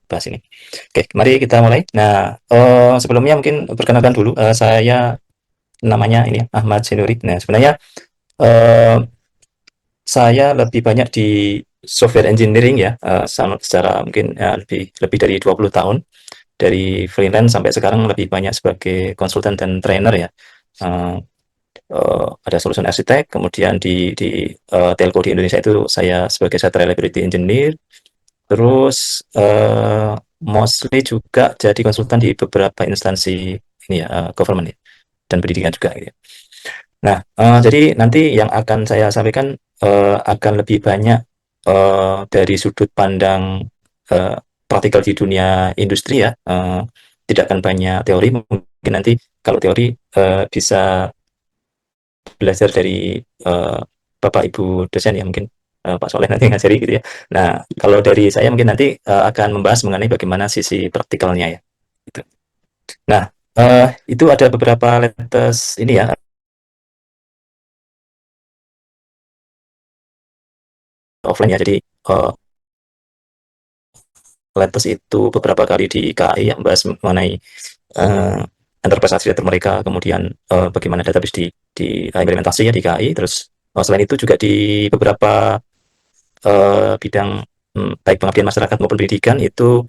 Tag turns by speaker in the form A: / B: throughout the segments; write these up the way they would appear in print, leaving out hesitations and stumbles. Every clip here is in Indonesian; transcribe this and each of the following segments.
A: bahas ini. Oke, mari kita mulai. Nah, sebelumnya mungkin perkenalkan dulu, saya namanya ini Ahmad Senuri. Nah, sebenarnya eh, saya lebih banyak di software engineering ya, secara mungkin lebih lebih dari 20 tahun dari freelance sampai sekarang lebih banyak sebagai konsultan dan trainer ya. Eh, ada solution architect, kemudian di telco di Indonesia itu saya sebagai site reliability engineer, terus mostly juga jadi konsultan di beberapa instansi ini ya, government ya, dan pendidikan juga gitu ya. Nah, jadi nanti yang akan saya sampaikan akan lebih banyak dari sudut pandang eh, praktikal di dunia industri ya. Tidak akan banyak teori, mungkin nanti kalau teori bisa belajar dari eh, Bapak Ibu dosen ya, mungkin Pak Soleh nanti ngajari gitu ya. Nah, kalau dari saya mungkin nanti akan membahas mengenai bagaimana sisi praktikalnya ya. Gitu. Nah, itu ada beberapa latest ini ya, offline ya. Jadi latest itu beberapa kali di KAI yang membahas mengenai eh, enterprise architecture mereka, kemudian bagaimana database implementasi ya di KAI. Terus selain itu juga di beberapa bidang baik pengabdian masyarakat maupun pendidikan itu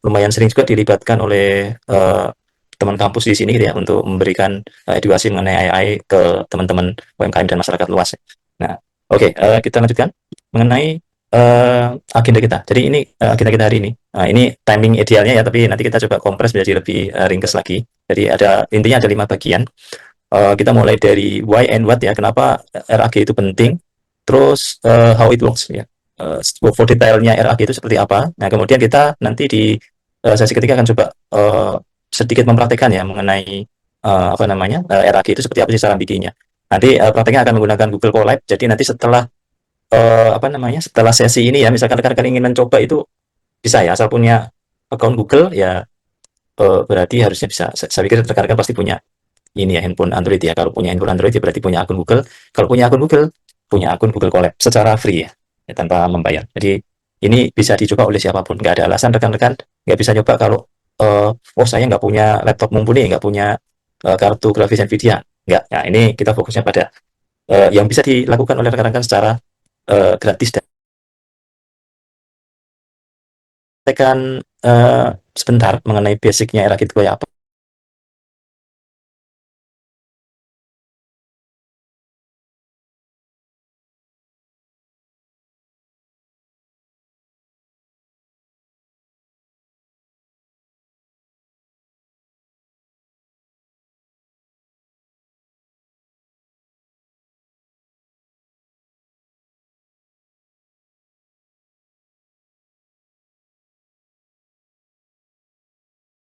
A: lumayan sering juga dilibatkan oleh teman kampus di sini gitu ya, untuk memberikan edukasi mengenai AI ke teman-teman UMKM dan masyarakat luas. Nah, oke, kita lanjutkan mengenai agenda kita. Jadi ini agenda kita hari ini. Nah, ini timing idealnya ya, tapi nanti kita coba kompres menjadi lebih ringkas lagi. Jadi ada intinya ada 5 bagian. Kita mulai dari why and what ya, kenapa RAG itu penting, terus how it works ya, for detailnya RAG itu seperti apa. Nah, kemudian kita nanti di sesi ketiga akan coba sedikit mempraktekkan ya mengenai apa namanya, RAG itu seperti apa sih cara bikinnya. Nanti prakteknya akan menggunakan Google Colab. Jadi nanti setelah apa namanya, setelah sesi ini ya, misalkan rekan-rekan ingin mencoba itu bisa ya, asal punya account Google ya, berarti harusnya bisa. Saya pikir rekan-rekan pasti punya ini ya, handphone Android ya. Kalau punya handphone Android ya berarti punya akun Google. Kalau punya akun Google, punya akun Google Colab secara free ya, ya tanpa membayar. Jadi ini bisa dicoba oleh siapapun. Nggak ada alasan rekan-rekan nggak bisa nyoba kalau oh saya nggak punya laptop mumpuni, nggak punya kartu grafis Nvidia. Nggak. Nah, ini kita fokusnya pada yang bisa dilakukan oleh rekan-rekan secara gratis, dan tekan sebentar mengenai basicnya era gitu kayak apa.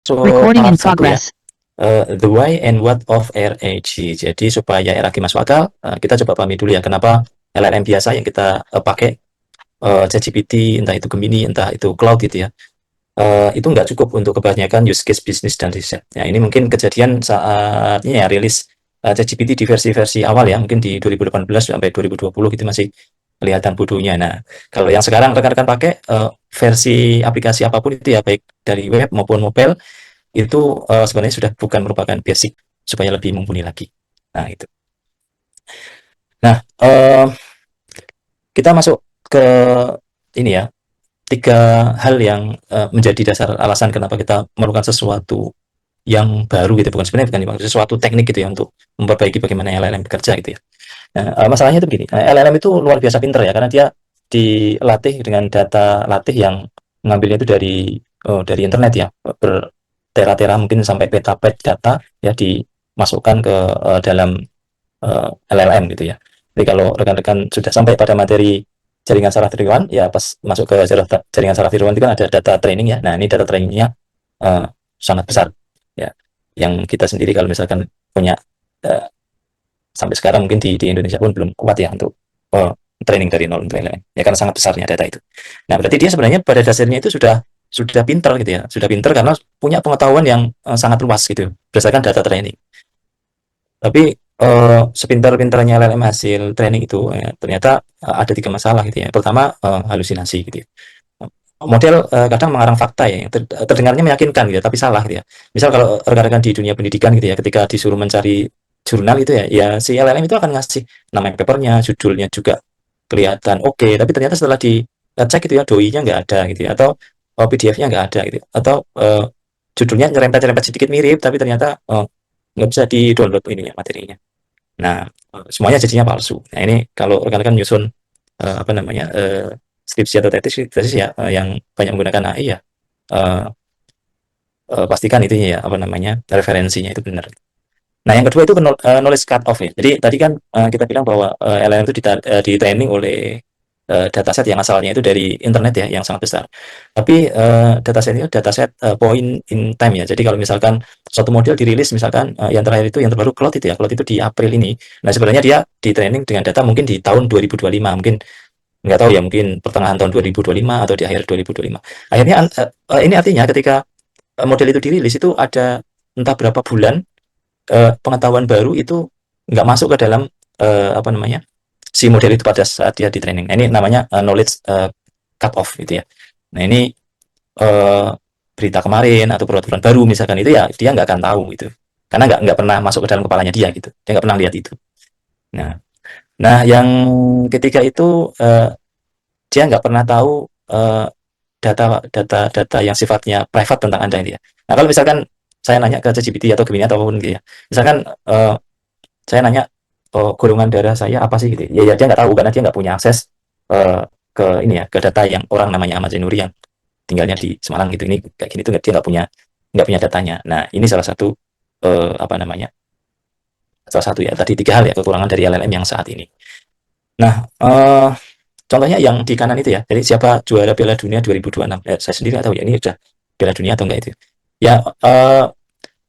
A: So,
B: Recording in
A: part 1 ya.
B: progress.
A: The why and what of RAG. Jadi supaya RAG masuk akal, kita coba pahami dulu ya kenapa LLM biasa yang kita pakai, ChatGPT, entah itu Gemini, entah itu Claude gitu ya, itu nggak cukup untuk kebanyakan use case bisnis dan riset. Ya, ini mungkin kejadian saatnya ya rilis ChatGPT di versi-versi awal ya, mungkin di 2018 sampai 2020 gitu masih kelihatan bodohnya. Nah, kalau yang sekarang rekan-rekan pakai versi aplikasi apapun itu ya, baik dari web maupun mobile, itu sebenarnya sudah bukan merupakan basic supaya lebih mumpuni lagi. Nah, itu. Nah, kita masuk ke ini ya, 3 hal yang menjadi dasar alasan kenapa kita memerlukan sesuatu yang baru gitu, bukan sebenarnya bukan sesuatu teknik gitu ya, untuk memperbaiki bagaimana LLM bekerja gitu ya. Nah, masalahnya itu begini, LLM itu luar biasa pinter ya, karena dia dilatih dengan data latih yang mengambilnya itu dari internet ya, bertera-tera mungkin sampai petabyte data ya, dimasukkan ke dalam LLM gitu ya. Jadi kalau rekan-rekan sudah sampai pada materi jaringan saraf tiruan ya, pas masuk ke jaringan saraf tiruan itu kan ada data training ya. Nah, ini data trainingnya uh, sangat besar ya, yang kita sendiri kalau misalkan punya uh, sampai sekarang mungkin di Indonesia pun belum kuat ya untuk training dari nol untuk LLM ya, karena sangat besarnya data itu. Nah, berarti dia sebenarnya pada dasarnya itu sudah pinter gitu ya, sudah pinter karena punya pengetahuan yang sangat luas gitu berdasarkan data training. Tapi sepintar-pintarnya LLM hasil training itu ya, ternyata ada 3 masalah gitu ya. Pertama, halusinasi gitu ya. model kadang mengarang fakta ya, yang terdengarnya meyakinkan gitu, ya, tapi salah gitu ya. Misal kalau rekan-rekan di dunia pendidikan gitu ya, ketika disuruh mencari jurnal itu ya, ya si LLM itu akan ngasih nama papernya, judulnya juga kelihatan oke, tapi ternyata setelah dicek gitu ya, doi-nya nggak ada gitu ya, atau PDF-nya nggak ada gitu, atau judulnya nyerempet-nyerempet sedikit mirip, tapi ternyata nggak bisa di-download ininya materinya. Nah, semuanya jadinya palsu. Nah, ini kalau rekan-rekan nyusun apa namanya skripsi atau tesis ya yang banyak menggunakan AI ya eh, pastikan itu ya apa namanya referensinya itu benar. Nah, yang kedua itu knowledge cut off ya. Jadi tadi kan kita bilang bahwa LLM itu di training oleh dataset yang asalnya itu dari internet ya yang sangat besar. Tapi dataset itu dataset point in time ya. Jadi kalau misalkan suatu model dirilis misalkan yang terakhir itu yang terbaru Claude itu ya. Claude itu di April ini. Nah, sebenarnya dia di training dengan data mungkin di tahun 2025, mungkin nggak tahu ya, mungkin pertengahan tahun 2025 atau di akhir 2025. Akhirnya ini artinya ketika model itu dirilis itu ada entah berapa bulan pengetahuan baru itu nggak masuk ke dalam apa namanya si model itu pada saat dia di training. Nah, ini namanya knowledge cut off gitu ya. Nah, ini uh, berita kemarin atau peraturan baru misalkan itu ya dia nggak akan tahu gitu karena nggak pernah masuk ke dalam kepalanya dia gitu. Dia nggak pernah lihat itu. Nah, nah yang ketiga itu dia nggak pernah tahu data yang sifatnya private tentang Anda ini ya. Nah, kalau misalkan saya nanya ke ChatGPT atau Gemini atau apapun gitu ya. Misalkan saya nanya golongan darah saya apa sih gitu. Ya, ya dia nggak tahu karena dia nggak punya akses ke ini ya, ke data yang orang namanya Ahmad Zainuri yang tinggalnya di Semarang gitu. Ini kayak gini tuh dia nggak punya datanya. Nah, ini salah satu apa namanya? Salah satu ya tadi tiga hal ya kekurangan dari LLM yang saat ini. Nah, contohnya yang di kanan itu ya. Jadi siapa juara Piala Dunia 2026? Saya sendiri nggak tahu ya ini udah Piala Dunia atau enggak itu. Ya,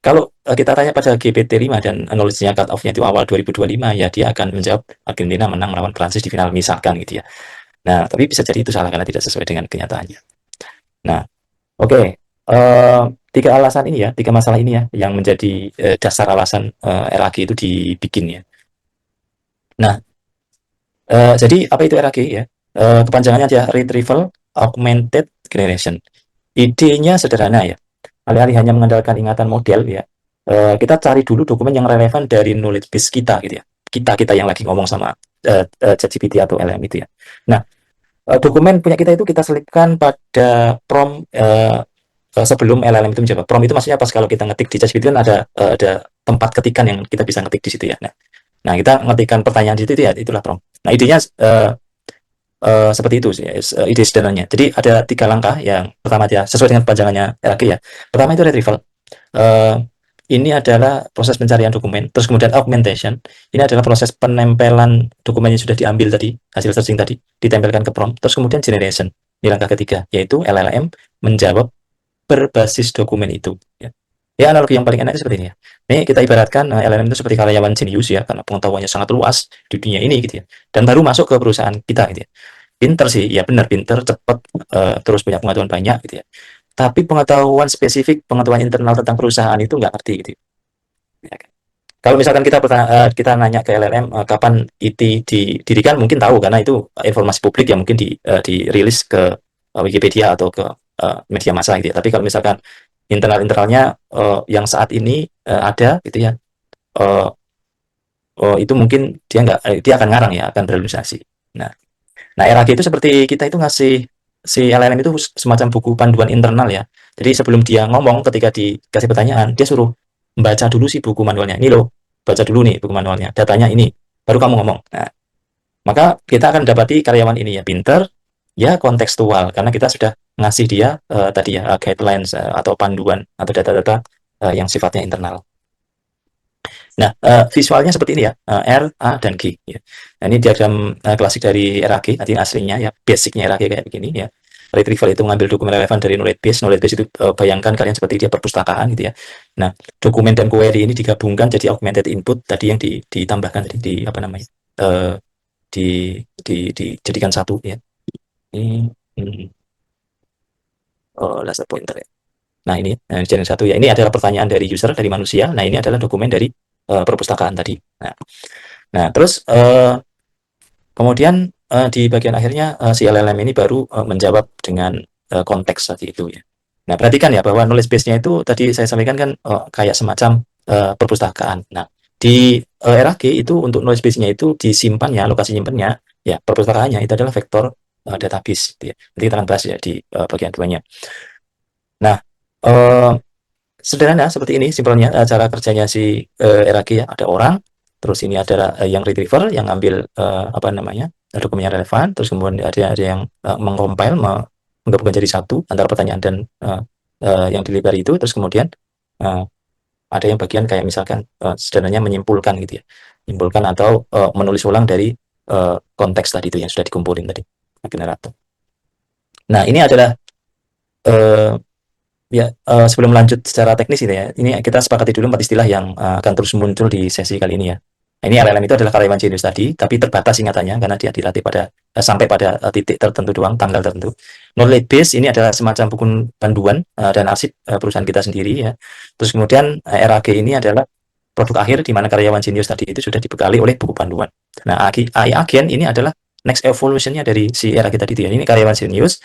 A: kalau kita tanya pada GPT-5 dan knowledge-nya cut off-nya itu awal 2025, ya dia akan menjawab Argentina menang melawan Prancis di final misalkan gitu ya. Nah, tapi bisa jadi itu salah karena tidak sesuai dengan kenyataannya. Nah, oke. Tiga alasan ini ya, tiga masalah ini ya yang menjadi dasar alasan RAG itu dibikin ya. Nah, jadi apa itu RAG ya? Kepanjangannya aja Retrieval Augmented Generation. Idenya sederhana ya. Alih-alih hanya mengandalkan ingatan model ya, kita cari dulu dokumen yang relevan dari knowledge base kita gitu ya. Kita yang lagi ngomong sama ChatGPT atau LM itu ya. Nah, dokumen punya kita itu kita selipkan pada prompt sebelum LLM itu menjawab. Prompt itu maksudnya pas kalau kita ngetik di ChatGPT kan ada tempat ketikan yang kita bisa ngetik di situ ya. Nah, kita ngetikkan pertanyaan di situ ya, itulah prompt. Nah, idenya seperti itu sih, ide sederhananya. Jadi ada tiga langkah. Yang pertama dia sesuai dengan panjangannya RAG ya. Pertama itu retrieval. Uh, ini adalah proses pencarian dokumen. Terus kemudian augmentation. Ini adalah proses penempelan dokumen yang sudah diambil tadi, hasil searching tadi, ditempelkan ke prompt. Terus kemudian generation. Di langkah ketiga, yaitu LLM menjawab berbasis dokumen itu. Ya. Ya, analogi yang paling enak itu seperti ini ya. Ini kita ibaratkan LLM itu seperti karyawan jenius ya, karena pengetahuannya sangat luas di dunia ini gitu ya. Dan baru masuk ke perusahaan kita gitu ya. Pinter sih, ya benar pinter, cepat, terus punya pengetahuan banyak gitu ya. Tapi pengetahuan spesifik, pengetahuan internal tentang perusahaan itu nggak ngerti gitu. Ya kan. Kalau misalkan kita nanya ke LLM kapan IT didirikan, mungkin tahu karena itu informasi publik yang mungkin dirilis ke Wikipedia atau ke media massa gitu ya. Tapi kalau misalkan internalnya yang saat ini ada gitu ya, uh, itu mungkin dia akan ngarang ya, akan berhalusinasi. Nah, Nah, RAG itu seperti kita itu ngasih si LLM itu semacam buku panduan internal ya. Jadi sebelum dia ngomong ketika dikasih pertanyaan, dia suruh baca dulu sih buku manualnya. Ini loh, baca dulu nih buku manualnya. Datanya ini, baru kamu ngomong. Nah, maka kita akan dapati karyawan ini ya pinter, ya kontekstual karena kita sudah ngasih dia tadi ya guidelines atau panduan atau data-data yang sifatnya internal. Nah, visualnya seperti ini ya, R, A, dan G. Ya. Nah, ini diagram klasik dari RAG, nanti aslinya ya, basicnya RAG kayak begini ya. Retrieval itu mengambil dokumen relevan dari knowledge base itu bayangkan kalian seperti dia perpustakaan gitu ya. Nah, dokumen dan query ini digabungkan jadi augmented input tadi yang ditambahkan tadi di apa namanya, dijadikan satu ya. Ini laser pointer ya. Nah, ini jadi satu ya. Ini adalah pertanyaan dari user dari manusia. Nah, ini adalah dokumen dari perpustakaan tadi. Nah, terus kemudian di bagian akhirnya si LLM ini baru menjawab dengan konteks tadi itu ya. Nah, perhatikan ya bahwa knowledge base-nya itu tadi saya sampaikan kan kayak semacam perpustakaan. Nah, di RAG itu untuk knowledge base-nya itu disimpannya, lokasi nyimpannya, ya perpustakaannya itu adalah vektor database. Gitu ya. Nanti kita akan bahas ya di bagian keduanya. Nah, eh, sederhana seperti ini simpelnya cara kerjanya si RAG ya. Ada orang, terus ini adalah yang retriever yang ambil apa namanya dokumen yang relevan, terus kemudian ada yang mengcompile, menggabungkan jadi satu antara pertanyaan dan yang di library itu, terus kemudian uh, ada yang bagian kayak misalkan sederhananya menyimpulkan gitu ya, menyimpulkan atau menulis ulang dari konteks tadi itu yang sudah dikumpulin tadi generator. Nah ini adalah uh, ya, sebelum lanjut secara teknis ini ya, ini kita sepakati dulu 4 istilah yang akan terus muncul di sesi kali ini ya. Nah, ini LLM itu adalah karyawan jenius tadi, tapi terbatas ingatannya karena dia dilatih pada sampai pada titik tertentu doang, tanggal tertentu. Knowledge base ini adalah semacam buku panduan dan arsip perusahaan kita sendiri ya. Terus kemudian RAG ini adalah produk akhir di mana karyawan jenius tadi itu sudah dibekali oleh buku panduan. Nah, AI Agent ini adalah next evolution-nya dari si RAG tadi itu ya. Ini karyawan jenius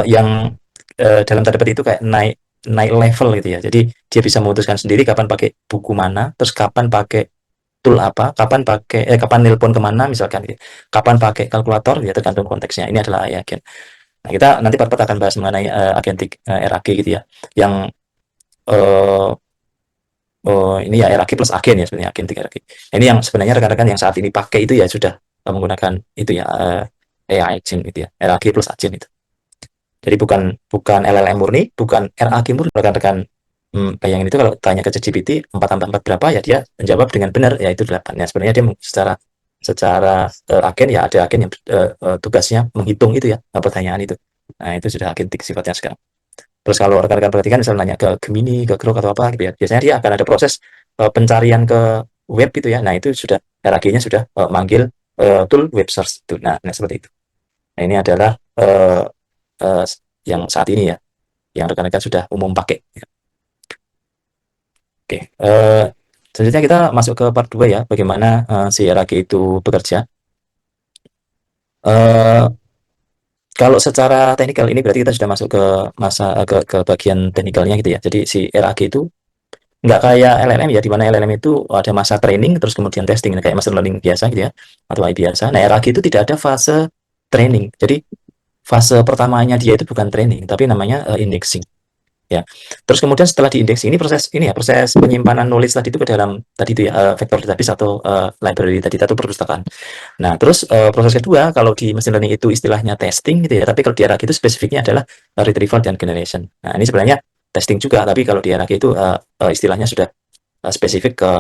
A: yang dalam tanda petik itu kayak naik naik level gitu ya. Jadi dia bisa memutuskan sendiri kapan pakai buku mana, terus kapan pakai tool apa, kapan nelpon kemana misalkan, gitu. Kapan pakai kalkulator ya tergantung konteksnya. Ini adalah AI agent. Nah, kita nanti part-part akan bahas mengenai agentic RAG gitu ya. Yang ini ya RAG plus agen ya sebenarnya agentic RAG. Nah, ini yang sebenarnya rekan-rekan yang saat ini pakai itu ya sudah menggunakan itu ya AI agent gitu ya. RAG plus agen itu. Jadi bukan LLM murni, bukan RAG murni. Rekan-rekan bayangin itu kalau tanya ke ChatGPT 4 tambah 4 berapa ya dia menjawab dengan benar yaitu 8. Ya sebenarnya dia secara agen ya ada agen yang tugasnya menghitung itu ya pertanyaan itu. Nah itu sudah agentik sifatnya sekarang. Terus kalau rekan-rekan perhatikan misalnya nanya ke Gemini, ke Grok atau apa gitu ya, biasanya dia akan ada proses pencarian ke web gitu ya. Nah itu sudah RAG-nya sudah manggil tool web search itu. Nah seperti itu. Nah ini adalah uh, yang saat ini ya, yang rekan-rekan sudah umum pakai. Oke, selanjutnya kita masuk ke part 2 ya, bagaimana si RAG itu bekerja. Kalau secara teknikal ini berarti kita sudah masuk ke ke bagian teknikalnya gitu ya. Jadi si RAG itu nggak kayak LLM ya, di mana LLM itu ada masa training terus kemudian testing kayak machine learning biasa gitu ya, atau AI biasa. Nah, RAG itu tidak ada fase training. Jadi fase pertamanya dia itu bukan training, tapi namanya indexing. Ya, terus kemudian setelah diindeks proses penyimpanan knowledge tadi itu ke dalam tadi itu ya vektor database atau library tadi atau perpustakaan. Nah, terus proses kedua kalau di machine learning itu istilahnya testing gitu ya, tapi kalau di RAG itu spesifiknya adalah retrieval dan generation. Nah, ini sebenarnya testing juga, tapi kalau di RAG itu istilahnya sudah spesifik ke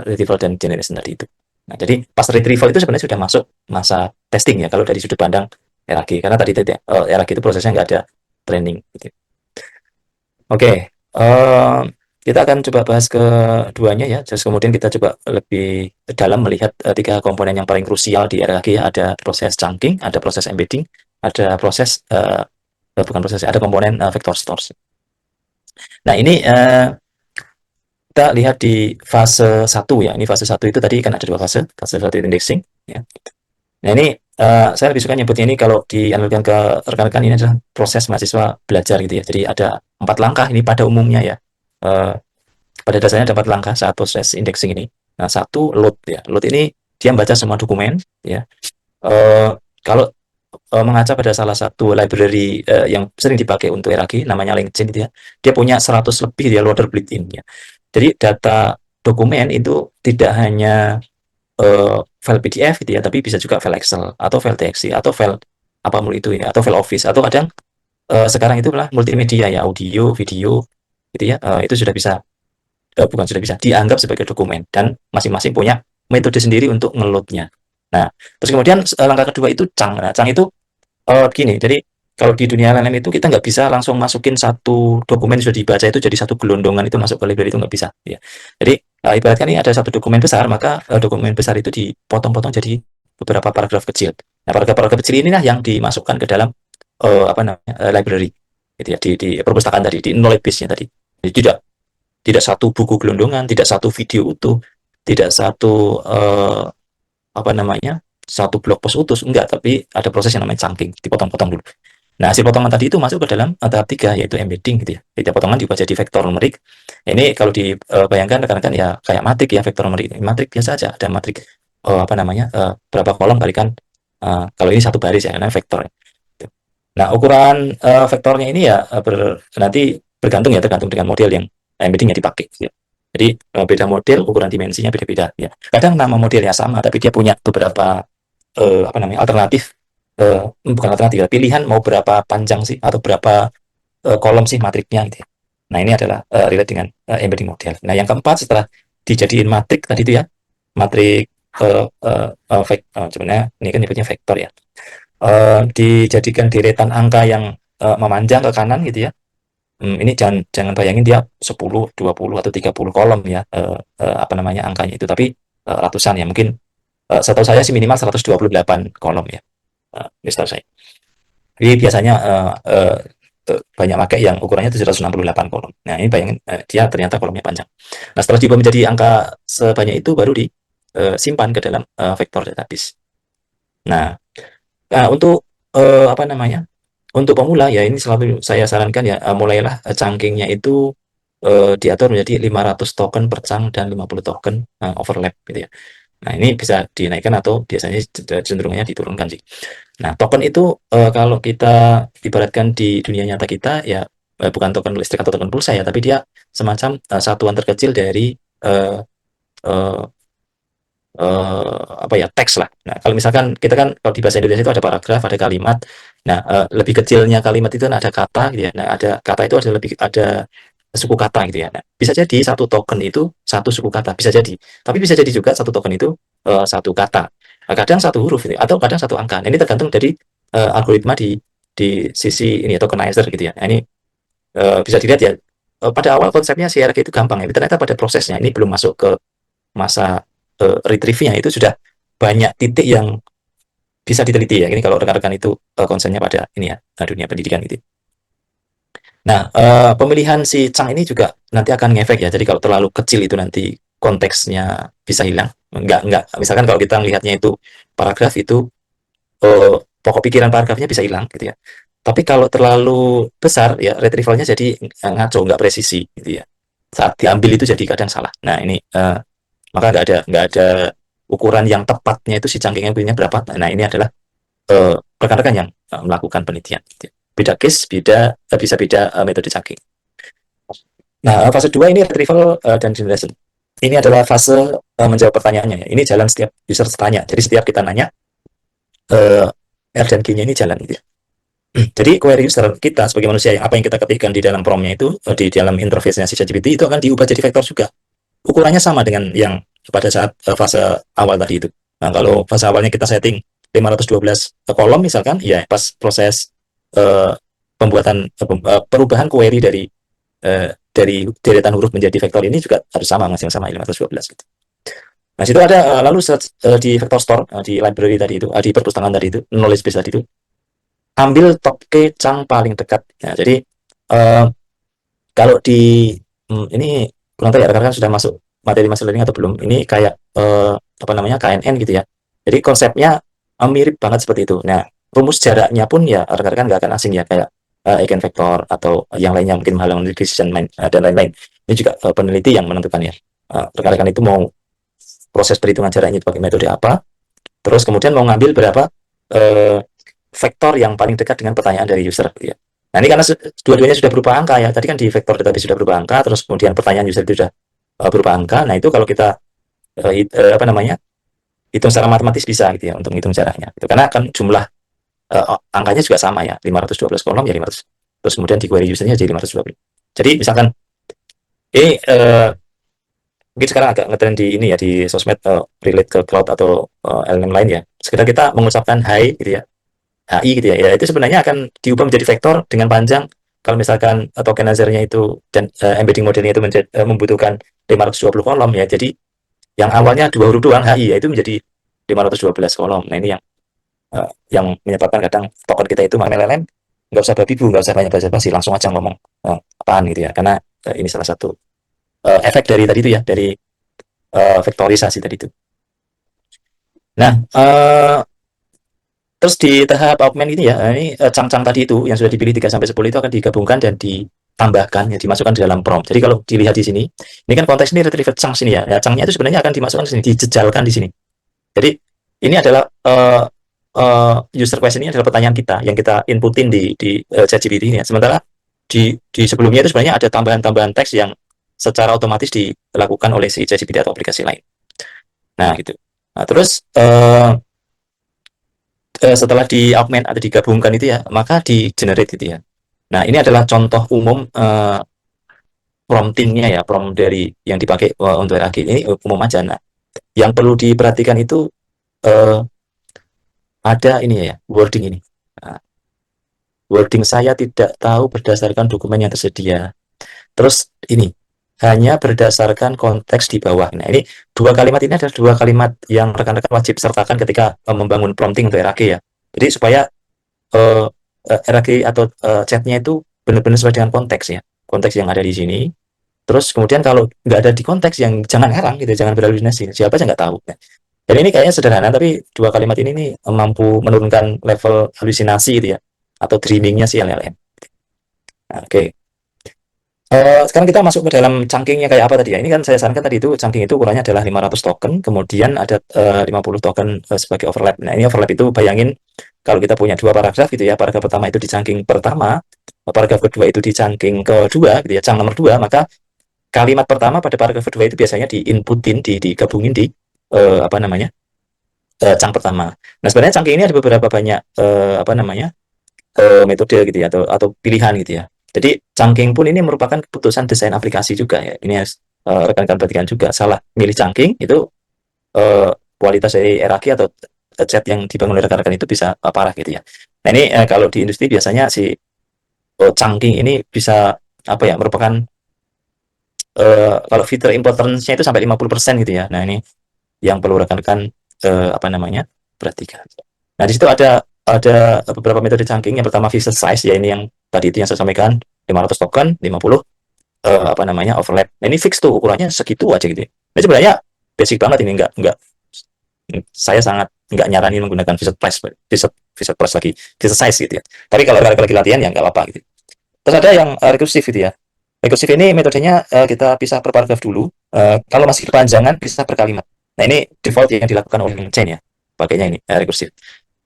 A: retrieval dan generation tadi itu. Nah, jadi pas retrieval itu sebenarnya sudah masuk masa testing ya kalau dari sudut pandang RAG, karena tadi RAG itu prosesnya nggak ada training gitu. Oke, kita akan coba bahas keduanya ya. Terus kemudian kita coba lebih dalam melihat 3 komponen yang paling krusial di RAG ya. Ada proses chunking, ada proses embedding, ada proses bukan proses, ada komponen vector stores. Nah ini kita lihat di fase 1 ya. Ini fase 1 itu tadi kan ada 2 fase. Fase 1 itu indexing ya. Nah ini saya lebih suka nyebutnya ini kalau dianalogkan ke rekan-rekan ini adalah proses mahasiswa belajar gitu ya. Jadi ada 4 langkah ini pada umumnya ya. Pada dasarnya ada 4 langkah saat proses indexing ini. Nah, satu load ya. Load ini dia membaca semua dokumen ya. Kalau mengaca pada salah satu library yang sering dipakai untuk RAG namanya LangChain gitu ya. Dia punya 100 lebih ya loader built-in ya. Jadi data dokumen itu tidak hanya file PDF gitu ya, tapi bisa juga file Excel atau file TXT atau file apapun itu ya, atau file Office atau kadang sekarang itu adalah multimedia ya, audio, video gitu ya. Itu sudah bisa bukan sudah bisa dianggap sebagai dokumen dan masing-masing punya metode sendiri untuk ngeloadnya. Nah, terus kemudian langkah kedua itu Chunk. Nah, Chunk itu gini, jadi kalau di dunia LLM itu kita nggak bisa langsung masukin satu dokumen sudah dibaca itu jadi satu gelondongan itu masuk ke library itu nggak bisa. Ya. Jadi ibaratkan ini ada satu dokumen besar, maka dokumen besar itu dipotong-potong jadi beberapa paragraf kecil. Nah, paragraf-paragraf kecil inilah yang dimasukkan ke dalam apa namanya library, gitu ya, di perpustakaan tadi, di knowledge base-nya tadi. Jadi tidak satu buku gelondongan, tidak satu video utuh, tidak satu apa namanya satu blog post utuh, enggak, tapi ada proses yang namanya chunking, dipotong-potong dulu. Nah, hasil potongan tadi itu masuk ke dalam tahap 3 yaitu embedding gitu ya. Jadi potongan diubah jadi vektor numerik. Ini kalau dibayangkan rekan-rekan ya kayak matrik ya, vektor numerik. Matrik biasa aja, ada matrik apa namanya? Berapa kolom kalikan kalau ini satu baris ya, namanya vektor. Gitu. Nah, ukuran vektornya ini ya nanti bergantung ya, tergantung dengan model yang embedding yang dipakai gitu ya. Jadi beda model, ukuran dimensinya beda-beda ya. Kadang nama modelnya sama tapi dia punya beberapa apa namanya? Alternatif bukan alternatif ya, pilihan mau berapa panjang sih atau berapa kolom sih matriknya gitu ya. Nah, ini adalah relate dengan embedding model. Nah, yang keempat setelah dijadiin matrik tadi itu ya, matrik sebenarnya ini kan nyebutnya vektor ya. Dijadikan deretan angka yang memanjang ke kanan gitu ya. Ini jangan jangan bayangin dia 10, 20 atau 30 kolom ya, apa namanya angkanya itu, tapi ratusan ya. Mungkin setahu saya sih minimal 128 kolom ya. Setahu saya. Jadi biasanya banyak pakai yang ukurannya 768 kolom. Nah, ini bayangin dia ternyata kolomnya panjang. Nah, setelah diubah menjadi angka sebanyak itu baru disimpan ke dalam vektor database. Nah, untuk apa namanya? Untuk pemula ya ini selalu saya sarankan ya mulailah cangkingnya itu diatur menjadi 500 token per cang dan 50 token overlap gitu ya. Nah, ini bisa dinaikkan atau biasanya cenderungnya diturunkan sih. Nah, token itu kalau kita ibaratkan di dunia nyata kita ya bukan token listrik atau token pulsa ya, tapi dia semacam satuan terkecil dari eh, eh, apa ya teks lah. Nah, kalau misalkan kita kan kalau di bahasa Indonesia itu ada paragraf, ada kalimat. Nah, lebih kecilnya kalimat itu kan ada kata gitu ya. Nah, ada kata itu ada suku kata gitu ya. Nah, bisa jadi satu token itu satu suku kata, bisa jadi. Tapi bisa jadi juga satu token itu satu kata. Nah, kadang satu huruf gitu, atau kadang satu angka. Nah, ini tergantung dari algoritma di sisi ini ya, tokenizer gitu ya. Nah, ini bisa dilihat ya. Pada awal konsepnya CRK itu gampang ya. Ternyata pada prosesnya ini belum masuk ke masa retrieve-nya itu sudah banyak titik yang bisa diteliti ya. Ini kalau rekan-rekan itu konsennya pada ini ya dunia pendidikan gitu. Nah, pemilihan si Chang ini juga nanti akan ngefek ya. Jadi kalau terlalu kecil itu nanti konteksnya bisa hilang. Enggak. Misalkan kalau kita melihatnya itu paragraf itu pokok pikiran paragrafnya bisa hilang gitu ya. Tapi kalau terlalu besar ya retrievalnya jadi ngaco, nggak presisi gitu ya. Saat diambil itu jadi kadang salah. Nah, ini maka nggak ada ukuran yang tepatnya itu si cangkingnya punya berapa. Nah, ini adalah rekan-rekan yang melakukan penelitian. Gitu. Beda case, bisa beda metode cangking. Nah, fase 2 ini retrieval dan generation. Ini adalah fase menjawab pertanyaannya. Ya. Ini jalan setiap user tanya. Jadi setiap kita nanya, R dan G-nya ini jalan. Gitu. Jadi query user kita sebagai manusia yang apa yang kita ketikkan di dalam prompt-nya itu, di dalam interface-nya si ChatGPT itu akan diubah jadi vektor juga. Ukurannya sama dengan yang pada saat fase awal tadi itu. Nah, kalau fase awalnya kita setting 512 kolom misalkan, ya pas proses uh, pembuatan perubahan query dari deretan huruf menjadi vektor ini juga harus sama, masih sama 512 gitu. Nah, situ ada lalu di vector store di library tadi itu, di perpustakaan tadi itu, knowledge base tadi itu, ambil top ke cang paling dekat. Nah, jadi uh, kalau di ini kurang tahu ya rekan-rekan sudah masuk materi machine learning atau belum. Ini kayak apa namanya KNN gitu ya. Jadi konsepnya mirip banget seperti itu. Nah, rumus jaraknya pun ya rekan-rekan nggak akan asing ya kayak eigenvektor atau yang lainnya mungkin hal decision dan lain-lain. Ini juga peneliti yang menentukan ya. Rekan-rekan itu mau proses perhitungan jaraknya pakai metode apa, terus kemudian mau ngambil berapa uh, vektor yang paling dekat dengan pertanyaan dari user gitu ya. Nah, ini karena dua-duanya sudah berupa angka ya. Tadi kan di vektor database sudah berupa angka, terus kemudian pertanyaan user itu sudah berupa angka. Nah, itu kalau kita apa namanya? Hitung secara matematis bisa gitu ya untuk menghitung jaraknya. Gitu. Karena kan jumlah angkanya juga sama ya, 512 kolom ya 500. Terus kemudian di query usernya jadi 520. Jadi misalkan ini mungkin sekarang agak ngetrend di ini ya di sosmed relate ke cloud atau elemen lain ya. Sekedar kita mengucapkan hai gitu ya, HI gitu ya, ya itu sebenarnya akan diubah menjadi vektor dengan panjang kalau misalkan tokenizernya itu dan embedding modelnya itu membutuhkan 520 kolom ya. Jadi yang awalnya dua huruf doang HI ya itu menjadi 512 kolom. Nah, ini yang menyebabkan kadang token kita itu makan LLM nggak usah babi bu, nggak usah banyak basa-basi, langsung aja ngomong apaan gitu ya. Karena ini salah satu efek dari tadi itu ya, dari vektorisasi tadi itu. Nah, Terus di tahap augment ini ya, ini cang-cang tadi itu yang sudah dipilih 3 sampai 10 itu akan digabungkan dan ditambahkan ya, dimasukkan di dalam prompt. Jadi kalau dilihat di sini, ini kan konteks ini retriever chunks ini ya. Ya, chunk-nya itu sebenarnya akan dimasukkan di sini, dijejalkan di sini. Jadi ini adalah user question ini adalah pertanyaan kita yang kita inputin di ChatGPT ini ya. Sementara di sebelumnya itu sebenarnya ada tambahan-tambahan teks yang secara otomatis dilakukan oleh si ChatGPT atau aplikasi lain. Nah, gitu. Nah, terus setelah di augment atau digabungkan itu ya, maka di generate gitu ya. Nah, ini adalah contoh umum promptingnya ya, prompt dari yang dipakai untuk RAG ini umum aja. Nah, yang perlu diperhatikan itu uh, ada ini ya, wording ini. Nah, wording saya tidak tahu berdasarkan dokumen yang tersedia. Terus ini hanya berdasarkan konteks di bawah. Nah, ini dua kalimat ini adalah dua kalimat yang rekan-rekan wajib sertakan ketika membangun prompting untuk RAG ya. Jadi supaya uh, RAG atau chatnya itu benar-benar sesuai dengan konteks ya, konteks yang ada di sini. Terus kemudian kalau nggak ada di konteks yang jangan ngarang gitu, jangan berhalusinasi, siapa aja nggak tahu. Ya. Dan ini kayaknya sederhana, tapi dua kalimat ini nih mampu menurunkan level halusinasi gitu ya, atau dreamingnya si LLM. Nah, oke. Sekarang kita masuk ke dalam chunking-nya kayak apa tadi ya. Ini kan saya sarankan tadi itu chunking itu ukurannya adalah 500 token, kemudian ada 50 token sebagai overlap. Nah, ini overlap itu bayangin kalau kita punya dua paragraf gitu ya, paragraf pertama itu di chunking pertama, paragraf kedua itu di chunking kedua gitu ya, chunk nomor 2, maka kalimat pertama pada paragraf kedua itu biasanya diinputin, digabungin di apa namanya? Chunk pertama. Nah, sebenarnya chunking ini ada beberapa banyak apa namanya? Metode gitu ya atau pilihan gitu ya. Jadi chunking pun ini merupakan keputusan desain aplikasi juga ya. Ini harus rekan-rekan perhatikan juga. Salah milih chunking itu kualitas dari RAG atau chat yang dibangun oleh rekan-rekan itu bisa parah gitu ya. Nah ini kalau di industri biasanya si chunking ini bisa apa ya merupakan kalau fitur importance-nya itu sampai 50% gitu ya. Nah ini yang perlu rekan-rekan apa namanya perhatikan. Nah di situ ada beberapa metode chunking. Yang pertama visual size ya ini yang tadi itu yang saya sampaikan 500 token 50 apa namanya overlap. Nah, ini fix tuh ukurannya segitu aja gitu. Ini sebenarnya basic banget ini enggak saya sangat enggak nyaranin menggunakan visual price lagi visual size gitu ya. Tapi kalau lagi latihan ya enggak apa-apa gitu. Terus ada yang recursive gitu ya. Recursive ini metodenya kita pisah per paragraf dulu. Kalau masih kepanjangan bisa per kalimat. Nah ini default yang dilakukan oleh LangChain ya. Pakainya ini recursive.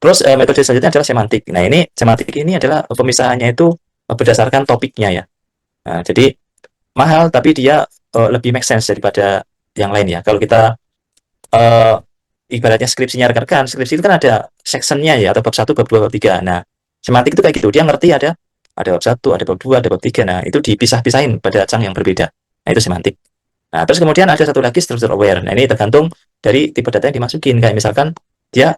A: Terus metode selanjutnya adalah semantik. Nah ini semantik ini adalah pemisahannya itu berdasarkan topiknya ya. Nah, jadi mahal tapi dia lebih make sense daripada yang lain ya. Kalau kita uh, ibaratnya skripsinya rekan-rekan, skripsi itu kan ada sectionnya ya, atau bab 1, bab 2, bab 3. Nah, semantik itu kayak gitu. Dia ngerti ada bab 1, ada bab 2, ada bab 3. Nah, itu dipisah-pisahin pada cang yang berbeda. Nah, itu semantik. Nah, terus kemudian ada satu lagi structure aware. Nah, ini tergantung dari tipe data yang dimasukin. Kayak misalkan dia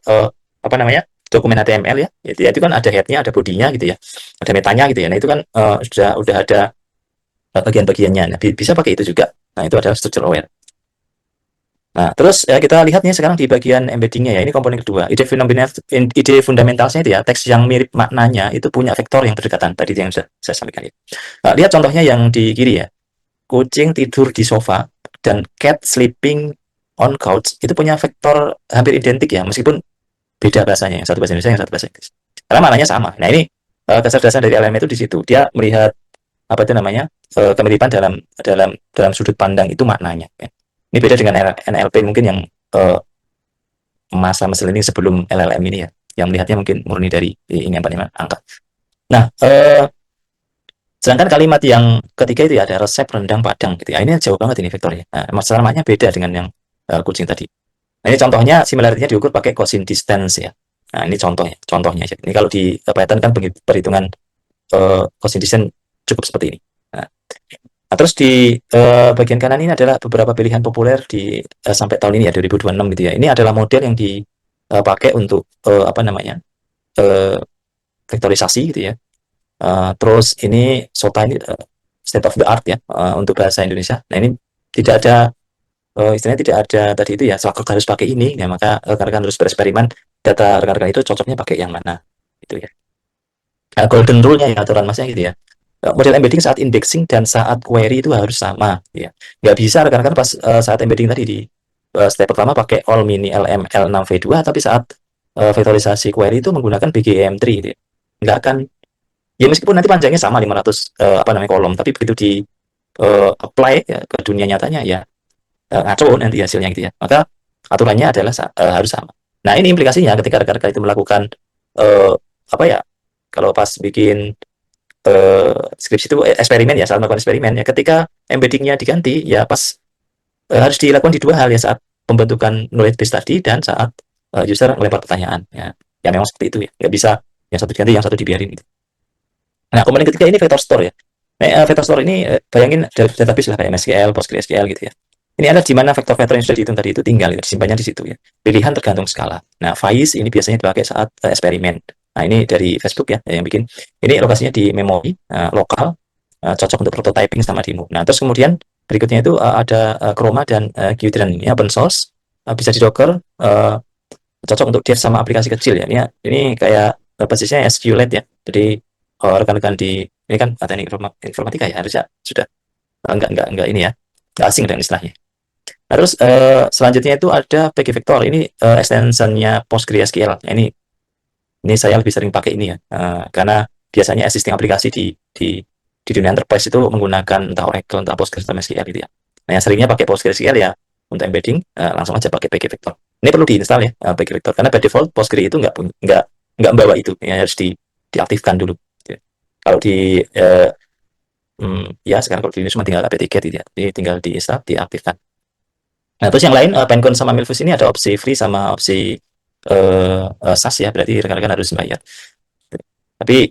A: apa namanya? Dokumen HTML ya. Ya itu kan ada head-nya, ada body-nya gitu ya. Ada metanya gitu ya. Nah, itu kan udah ada bagian-bagiannya. Nah, bisa pakai itu juga. Nah, itu adalah structure aware. Nah, terus ya kita lihat nih sekarang di bagian embeddingnya ya, ini komponen kedua. Ide fundamentalnya itu ya, teks yang mirip maknanya itu punya vektor yang berdekatan. Tadi yang saya sampaikan ya. Nah, lihat contohnya yang di kiri ya. Kucing tidur di sofa dan cat sleeping on couch itu punya vektor hampir identik ya, meskipun beda bahasanya. Yang satu bahasa Indonesia, yang satu bahasa Inggris. Karena maknanya sama. Nah, ini kecerdasan dari LLM itu di situ. Dia melihat apa itu namanya kemiripan dalam sudut pandang itu maknanya. Ya. Ini beda dengan NLP mungkin yang masa mesin learning sebelum LLM ini ya, yang melihatnya mungkin murni dari ini apa namanya angka. Nah, sedangkan kalimat yang ketiga itu ya ada resep rendang padang gitu ya. Ini jauh banget ini vektornya. Nah, masalahnya beda dengan yang kucing tadi. Nah, ini contohnya similarity-nya diukur pakai cosine distance ya. Nah, ini contohnya. Ini kalau di Python kan perhitungan cosine distance cukup seperti ini. Nah, terus di bagian kanan ini adalah beberapa pilihan populer di sampai tahun ini ya 2026 gitu ya. Ini adalah model yang dipakai untuk apa namanya vektorisasi gitu ya. Terus ini SOTA ini state of the art ya untuk bahasa Indonesia. Nah ini tidak ada istilahnya tidak ada tadi itu ya selalu harus pakai ini. Ya maka rekan-rekan harus bereksperimen data rekan-rekan itu cocoknya pakai yang mana itu ya. Nah, golden rule-nya ya aturan masnya gitu ya. Model embedding saat indexing dan saat query itu harus sama ya. Nggak bisa rekan-rekan pas saat embedding tadi di step pertama pakai all mini LM L6V2 tapi saat vektorisasi query itu menggunakan BGM3 gitu ya. Nggak akan, ya meskipun nanti panjangnya sama 500 apa namanya kolom, tapi begitu di apply ya, ke dunia nyatanya ya ngaco nanti hasilnya gitu ya. Maka aturannya adalah harus sama. Nah, ini implikasinya ketika rekan-rekan itu melakukan apa ya, kalau pas bikin skripsi itu eksperimen ya, saat melakukan eksperimen ya, ketika embeddingnya diganti ya pas harus dilakukan di dua hal ya, saat pembentukan knowledge base tadi dan saat user melempar pertanyaan ya. Ya memang seperti itu ya, nggak bisa yang satu diganti yang satu dibiarin gitu. Nah, komponen ketiga ini vector store ya. Nah, vector store ini bayangin database lah kayak MySQL, PostgreSQL gitu ya. Ini ada di mana vektor-vektor yang sudah dihitung tadi itu tinggal disimpannya di situ ya. Pilihan tergantung skala. Nah, Faiz ini biasanya dipakai saat eksperimen. Nah, ini dari Facebook ya yang bikin. Ini lokasinya di memori lokal, cocok untuk prototyping sama demo. Nah, terus kemudian berikutnya itu ada Chroma dan Qt, ini open source, bisa di Docker, cocok untuk dev sama aplikasi kecil ya. Ini kayak basisnya SQLite ya. Jadi rekan-rekan di ini kan teknik informatika ya, harusnya sudah enggak ini ya, enggak asing dengan istilahnya. Nah, terus selanjutnya itu ada PG Vector, ini extensionnya PostgreSQL. Nah, ini saya lebih sering pakai ini ya, karena biasanya existing aplikasi di dunia enterprise itu menggunakan entah Oracle, entah Postgres, atau MySQL gitu ya. Nah, yang seringnya pakai PostgreSQL ya untuk embedding, langsung aja pakai PG Vector. Ini perlu diinstal ya, PG Vector, karena by default Postgre itu nggak membawa itu, ya harus diaktifkan dulu. Kalau di ya sekarang kalau di ini cuma tinggal APT get gitu ya, jadi tinggal diinstal, diaktifkan. Nah, terus yang lain Pinecone sama Milvus ini ada opsi free sama opsi SaaS ya, berarti rekan-rekan harus bayar. Tapi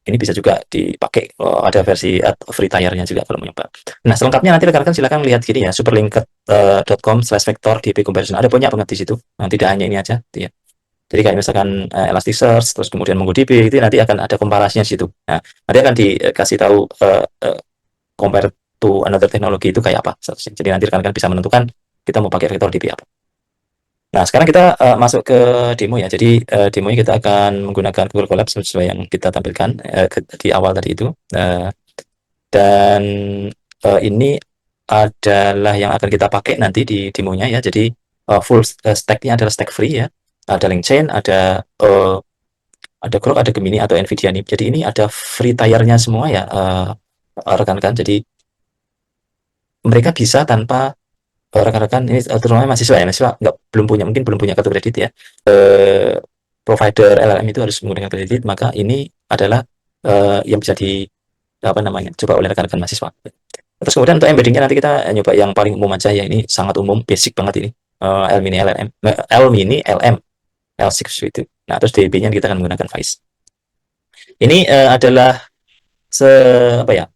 A: ini bisa juga dipakai, ada versi free tier-nya juga kalau mau nyoba. Nah, selengkapnya nanti rekan-rekan silakan lihat gini ya, superlinked.com/vector DB comparison. Ada banyak banget di situ. Nah, tidak hanya ini aja, gitu ya. Jadi kayak misalkan Elasticsearch, terus kemudian MongoDB, itu nanti akan ada komparasinya di situ. Nah, nanti akan dikasih tahu compare to another teknologi itu kayak apa. Jadi nanti rekan-rekan bisa menentukan kita mau pakai vektor DB apa. Nah, sekarang kita masuk ke demo ya. Jadi demonya kita akan menggunakan Google Colab sesuai yang kita tampilkan di awal tadi itu. Dan ini adalah yang akan kita pakai nanti di demonya ya. Jadi full stack-nya adalah stack free ya. Ada LangChain, ada Grok, ada Gemini atau Nvidia nih. Jadi ini ada free tier-nya semua ya rekan-rekan. Jadi mereka bisa tanpa rekan-rekan ini terutama mahasiswa ya, mahasiswa mungkin belum punya kartu kredit ya. Provider LLM itu harus menggunakan kredit, maka ini adalah yang bisa coba oleh rekan-rekan mahasiswa. Terus kemudian untuk embeddingnya nanti kita nyoba yang paling umum aja ya, ini sangat umum, basic banget ini. L-mini LM L6 itu. Nah, terus DB-nya kita akan menggunakan Vice. Ini adalah apa ya?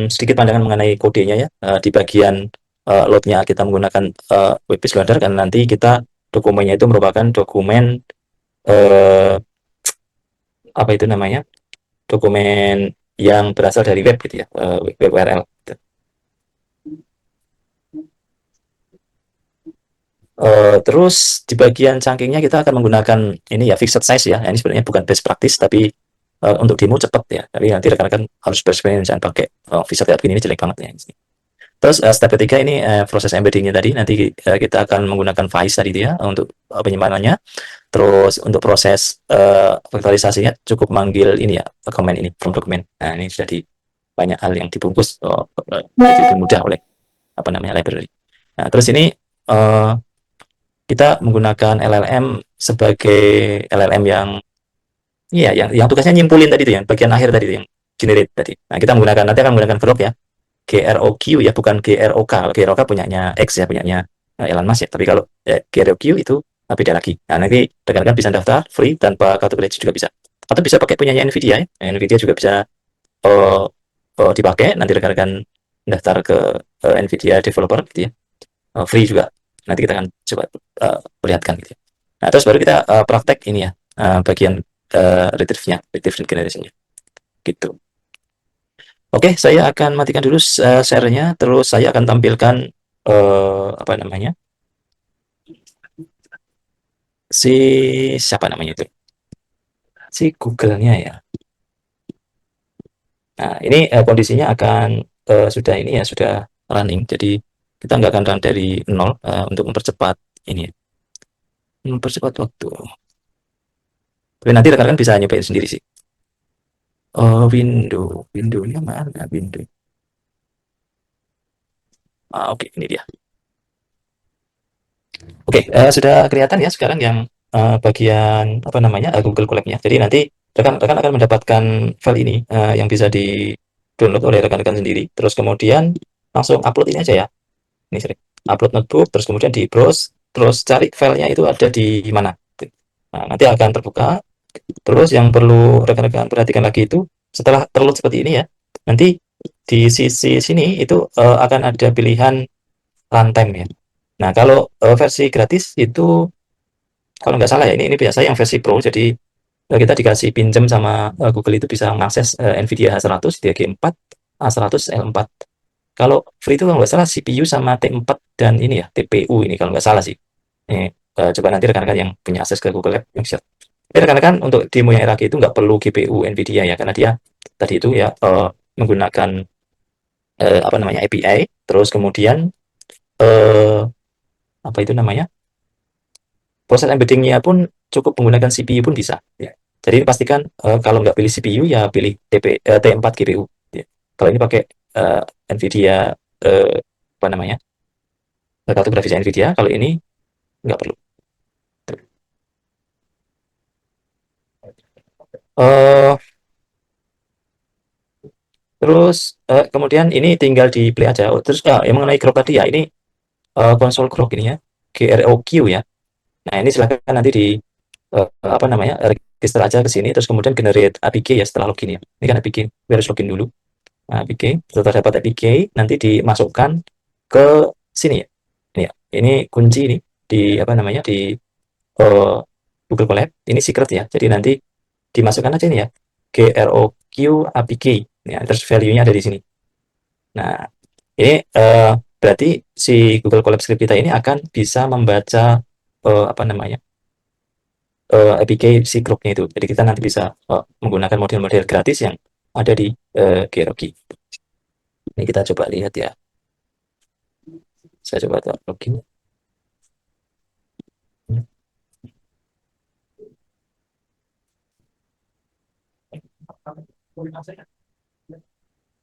A: Sedikit pandangan mengenai kodenya ya. Di bagian load-nya kita menggunakan web-based loader, karena nanti kita dokumennya itu merupakan dokumen apa itu namanya? Dokumen yang berasal dari web gitu ya, web URL. Gitu. Terus di bagian chunking-nya kita akan menggunakan ini ya, fixed size ya. Ini sebenarnya bukan best practice, tapi untuk demo cepat ya. Tapi nanti rekan-rekan harus bereksperimen, jangan pakai fixed kayak begini, ini jelek banget ya. Terus step ketiga ini proses embeddingnya tadi. Nanti kita akan menggunakan Vice tadi itu ya untuk penyimpanannya. Terus untuk proses vektorisasinya cukup manggil ini ya, command ini from document. Nah, ini sudah di banyak hal yang dibungkus lebih mudah oleh apa namanya library. Nah, terus ini kita menggunakan LLM sebagai LLM yang iya yang tugasnya nyimpulin tadi itu yang bagian akhir tadi itu yang generate tadi. Nah, kita nanti akan menggunakan Grok ya. GROQ ya, bukan GROK. GROK punyanya X ya, punyanya Elon Musk ya. Tapi kalau GROQ itu beda lagi. Nah, nanti rekan-rekan bisa daftar free tanpa kartu kredit juga bisa. Atau bisa pakai punyanya Nvidia ya. Nvidia juga bisa dipakai. Nanti rekan-rekan daftar ke Nvidia developer gitu ya. Free juga. Nanti kita akan coba perlihatkan gitu ya. Nah, terus baru kita praktek ini ya, bagian retrieve generation-nya. Gitu. Oke, saya akan matikan dulu share-nya, terus saya akan tampilkan apa namanya? Siapa namanya itu? Si Google-nya ya. Nah, ini kondisinya akan sudah ini ya, sudah running. Jadi kita nggak akan run dari nol untuk mempercepat ini. mempercepat waktu. Tapi nanti rekan-rekan bisa nyobain sendiri sih. Oh, Windownya mana? Window. Oke, ini dia. Oke, sudah kelihatan ya sekarang yang bagian apa namanya Google Colab-nya. Jadi nanti rekan-rekan akan mendapatkan file ini yang bisa di-download oleh rekan-rekan sendiri. Terus kemudian langsung upload ini aja ya. Ini sering. Upload notebook, terus kemudian di browse, terus cari filenya itu ada di mana. Nah, nanti akan terbuka. Terus yang perlu rekan-rekan perhatikan lagi itu setelah terload seperti ini ya, nanti di sisi sini itu akan ada pilihan runtime ya. Nah, kalau versi gratis itu kalau nggak salah ya ini biasa yang versi Pro. Jadi kita dikasih pinjam sama Google itu bisa mengakses NVIDIA H100, DG4, A100, L4. Kalau free itu kalau nggak salah CPU sama T4 dan ini ya TPU ini kalau nggak salah sih. Ini, coba nanti rekan-rekan yang punya akses ke Google Lab yang share. Rekan-rekan untuk demo yang RAG itu nggak perlu GPU NVIDIA ya karena dia tadi itu ya menggunakan apa namanya API, terus kemudian eh, apa itu namanya proses embeddingnya pun cukup menggunakan CPU pun bisa. Ya. Jadi pastikan kalau nggak pilih CPU ya pilih T4 GPU. Ya. Kalau ini pakai eh, NVIDIA apa namanya kartu grafis NVIDIA, kalau ini nggak perlu. Eh, terus kemudian ini tinggal di play aja. Oh, terus yang mengenai grok tadi ya ini konsol grok ini ya GROQ ya. Nah ini silakan nanti di apa namanya register aja ke sini terus kemudian generate APK ya setelah login ya. Ini kan APK, harus login dulu. Nah, APK setelah dapat APK nanti dimasukkan ke sini ya. Ini ya. Ini kunci ini di apa namanya di eh, Google Colab. Ini secret ya. Jadi nanti dimasukkan aja ini ya. GROQ APK. Ya, terus value-nya ada di sini. Nah, ini berarti si Google Colab Script kita ini akan bisa membaca apa namanya APK si grupnya itu. Jadi kita nanti bisa menggunakan model-model gratis yang ada di Gerogi. Ini kita coba lihat ya. Saya coba login.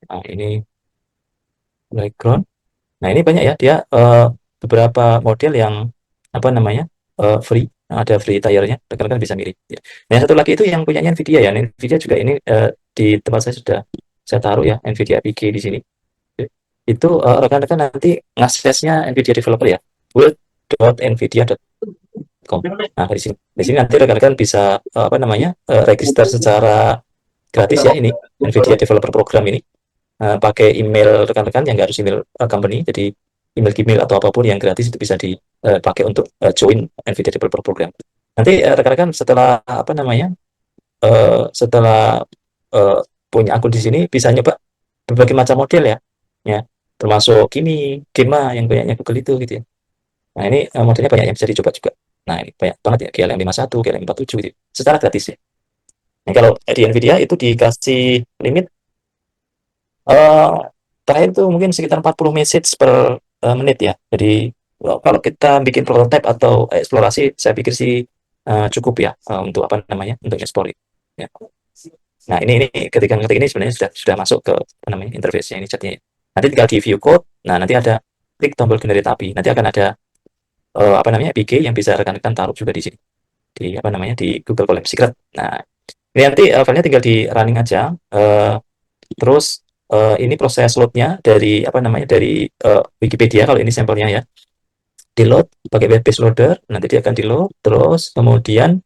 A: Nah, ini background. Nah, ini banyak ya. Dia beberapa model yang apa namanya free. Ada free tire-nya. Rekan-rekan bisa milih. Ya. Nah, yang satu lagi itu yang punyanya Nvidia ya. Nvidia juga ini di tempat saya sudah saya taruh ya Nvidia APK di sini. Itu rekan-rekan nanti ngaksesnya Nvidia developer ya. World.nvidia.com. Nah, di sini nanti rekan-rekan bisa apa namanya register secara gratis ya ini Nvidia Developer Program ini pakai email rekan-rekan yang nggak harus email company, jadi email Gmail atau apapun yang gratis itu bisa dipakai untuk join Nvidia Developer Program. Nanti rekan-rekan setelah apa namanya setelah uh, punya akun di sini bisa nyoba berbagai macam model ya, ya termasuk Kimi, Gema yang banyaknya Google itu gitu ya. Nah ini modelnya banyak yang bisa dicoba juga. Nah ini banyak banget ya GLM51, GLM47 gitu secara gratis ya. Nah, kalau di Nvidia itu dikasih limit eh terakhir itu mungkin sekitar 40 message per menit ya. Jadi kalau kita bikin prototype atau eksplorasi, saya pikir sih cukup ya untuk apa namanya untuk explore. Ya. Nah ini ketika ngetik ini sebenarnya sudah masuk ke apa namanya interface-nya ini chatnya. Ya. Nanti tinggal di view code. Nah nanti ada klik tombol generate API. Nanti akan ada apa namanya APK yang bisa rekan-rekan taruh juga di sini di apa namanya di Google Colab Secret. Nah ini nanti filenya tinggal di running aja. Terus ini proses loadnya dari apa namanya dari Wikipedia kalau ini sampelnya ya. Di load pakai web based loader, nanti dia akan di load. Terus kemudian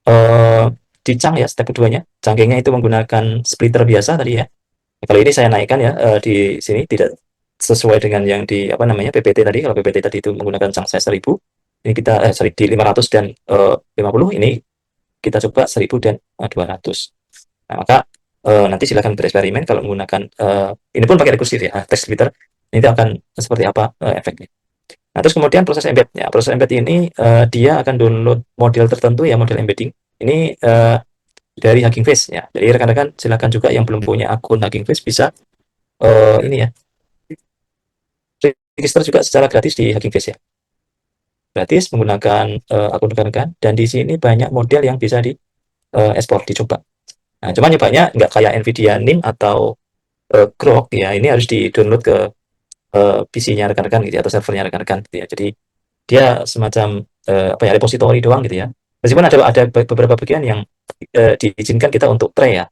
A: eh, dicang ya step keduanya. Cangkingnya itu menggunakan splitter biasa tadi ya. Kalau ini saya naikkan ya di sini tidak sesuai dengan yang di apa namanya PPT tadi. Kalau PPT tadi itu menggunakan cang saya 1000, ini kita sorry di 500 dan 50, ini kita coba 1000 dan 200. Nah, maka nanti silakan bereksperimen kalau menggunakan ini pun pakai rekursif ya, text splitter. Ini akan seperti apa efeknya. Nah, terus kemudian proses embed. Ya, proses embed ini dia akan download model tertentu ya, model embedding. Ini dari Hugging Face ya. Jadi rekan-rekan silakan juga yang belum punya akun Hugging Face bisa ini ya register juga secara gratis di Hugging Face ya. gratis menggunakan akun rekan-rekan, dan di sini banyak model yang bisa di ekspor, dicoba. Nah, cuman nyobanya nggak kayak NVIDIA NIM atau Grok ya, ini harus di-download ke PC-nya rekan-rekan gitu ya, atau servernya rekan-rekan gitu ya. Jadi dia semacam apa ya, repository doang gitu ya. Meskipun ada beberapa bagian yang diizinkan kita untuk try ya.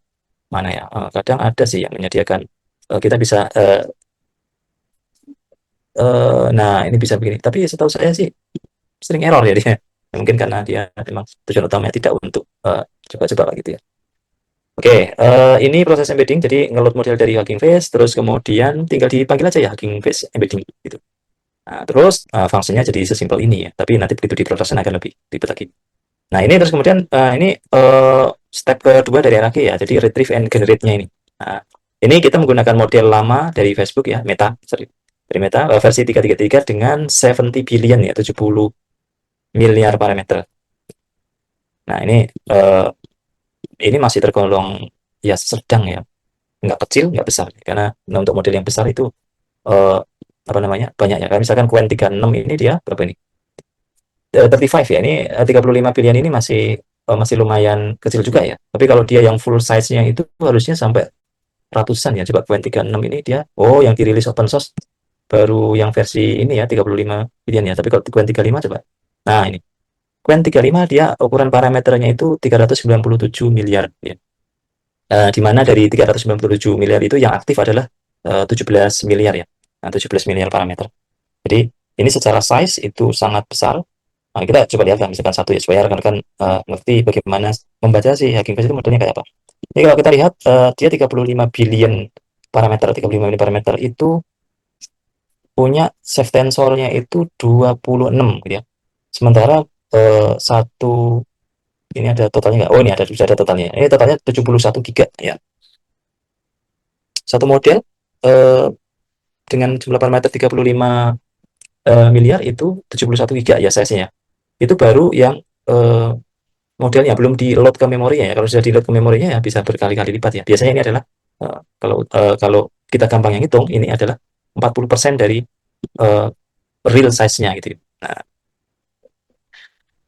A: Mana ya? Kadang ada sih yang menyediakan kita bisa nah ini bisa begini. Tapi setahu saya sih sering error ya dia. Mungkin karena dia memang tujuan utamanya tidak untuk coba-coba gitu ya. Oke, ini proses embedding, jadi ngeload model dari Hugging Face, terus kemudian tinggal dipanggil aja ya Hugging Face embedding gitu. Nah, terus fungsinya jadi sesimpel ini ya, tapi nanti begitu diproses akan lebih ribet lagi. Nah, ini terus kemudian ini step kedua dari RAG ya, jadi retrieve and generate-nya ini. Nah, ini kita menggunakan model lama dari Facebook ya, Meta, sorry, dari Meta versi 333 dengan 70 billion ya, 70 miliar parameter. Nah, ini masih tergolong ya sedang ya, nggak kecil, nggak besar. Karena untuk model yang besar itu eh, apa namanya banyak ya. Kayak misalkan Qwen 36 ini dia berapa ini? 35 ya. Ini 35 pilihan ini masih lumayan kecil juga ya. Tapi kalau dia yang full size-nya itu harusnya sampai ratusan ya. Coba Qwen 36 ini dia yang dirilis open source baru yang versi ini ya 35 pilihan ya. Tapi kalau Qwen 35 coba. Nah, ini Qwen 35 dia ukuran parameternya itu 397 miliar ya. Di mana dari 397 miliar itu yang aktif adalah 17 miliar ya. Nah, 17 miliar parameter. Jadi ini secara size itu sangat besar. Nah, kita coba lihat lah, misalkan satu ya, supaya rekan-rekan ngerti bagaimana membaca si Hugging Face itu modelnya kayak apa. Jadi kalau kita lihat dia 35 billion parameter, 35 billion parameter itu punya safe tensornya itu 26 gitu ya. Sementara satu ini ada totalnya nggak? Oh ini sudah ada totalnya. Ini totalnya 71 giga ya. Satu model eh, dengan jumlah parameter 35 miliar itu 71 giga ya size-nya. Itu baru yang modelnya belum di-load ke memorinya ya. Kalau sudah di-load ke memorinya ya bisa berkali-kali lipat ya. Biasanya ini adalah kalau kita gampang yang hitung, ini adalah 40% dari uh, real size-nya gitu. Nah,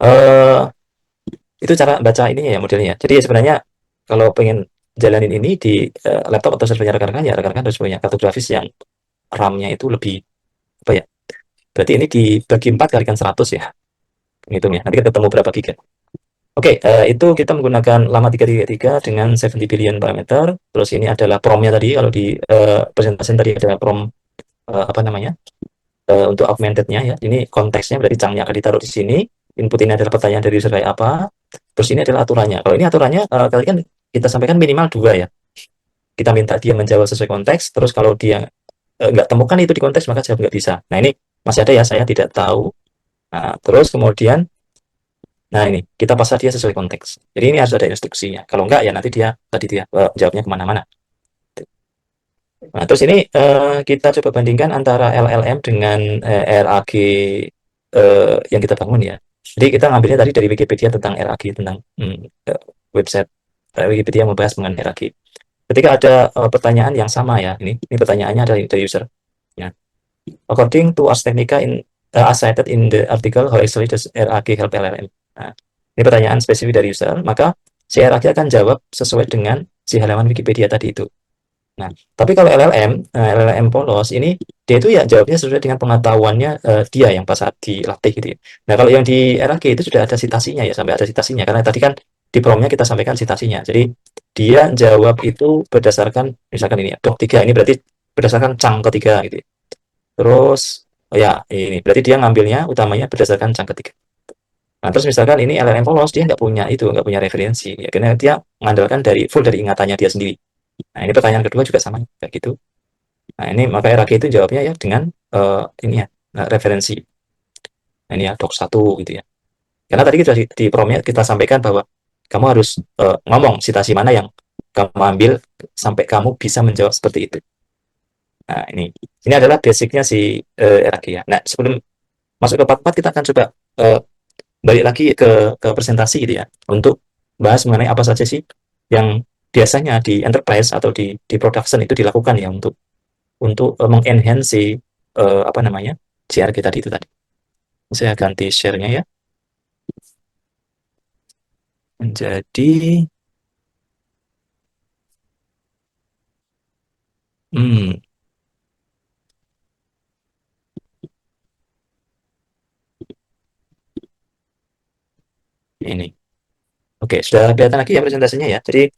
A: uh, itu cara baca ini ya modelnya. Jadi sebenarnya kalau pengen jalanin ini di laptop atau servernya rekan-rekan ya rekan-rekan harus punya kartu grafis yang RAM-nya itu lebih apa ya? Berarti ini dibagi 4 kalikan 100 ya. Hitungnya. Nanti kita ketemu berapa giga. Oke, itu kita menggunakan lama 333 dengan 70 billion parameter. Terus ini adalah promnya tadi. Kalau di presentasi tadi ada prom apa namanya untuk augmented-nya ya. Ini konteksnya berarti chunk-nya akan ditaruh di sini. Input ini adalah pertanyaan dari user kayak apa. Terus ini adalah aturannya. Kalau ini aturannya kali kan kita sampaikan minimal 2 ya. Kita minta dia menjawab sesuai konteks. Terus kalau dia nggak temukan itu di konteks maka jawab nggak bisa. Nah ini masih ada ya, saya tidak tahu. Nah, terus kemudian nah ini, kita pasang dia sesuai konteks. Jadi ini harus ada instruksinya. Kalau enggak ya nanti dia tadi dia jawabnya kemana-mana. Nah, terus ini kita coba bandingkan antara LLM dengan RAG yang kita bangun ya. Jadi kita ngambilnya tadi dari Wikipedia tentang RAG, tentang website Wikipedia membahas mengenai RAG. Ketika ada pertanyaan yang sama ya, ini pertanyaannya dari user. Ya. According to Ars Technica as cited in the article, how actually does RAG help LLM? Nah, ini pertanyaan spesifik dari user, maka si RAG akan jawab sesuai dengan si halaman Wikipedia tadi itu. Nah, tapi kalau LLM polos ini dia itu ya jawabnya sesuai dengan pengetahuannya dia yang pas saat dilatih gitu ya. Nah, kalau yang di RAG itu sudah ada citasinya ya, sampai ada citasinya karena tadi kan di promnya kita sampaikan citasinya. Jadi dia jawab itu berdasarkan misalkan ini ya, dok 3 ini berarti berdasarkan cang ketiga gitu ya. Terus ya ini berarti dia ngambilnya utamanya berdasarkan cang ketiga. Nah, terus misalkan ini LLM polos dia nggak punya referensi ya, karena dia mengandalkan full dari ingatannya dia sendiri. Nah, ini pertanyaan kedua juga sama kayak gitu. Nah, ini maka RAG itu jawabnya ya dengan ini ya referensi. Nah, ini ya dok satu gitu ya. Karena tadi kita di promnya kita sampaikan bahwa kamu harus ngomong citasi mana yang kamu ambil sampai kamu bisa menjawab seperti itu. Nah, ini adalah basicnya si RAG ya. Nah, sebelum masuk ke part 4 kita akan coba balik lagi ke presentasi gitu ya untuk bahas mengenai apa saja sih yang biasanya di enterprise atau di production itu dilakukan ya untuk mengenhance si apa namanya CRG tadi itu tadi. Saya ganti share-nya ya. Jadi, hmm, ini. Oke, sudah kelihatan lagi ya presentasinya ya. Jadi,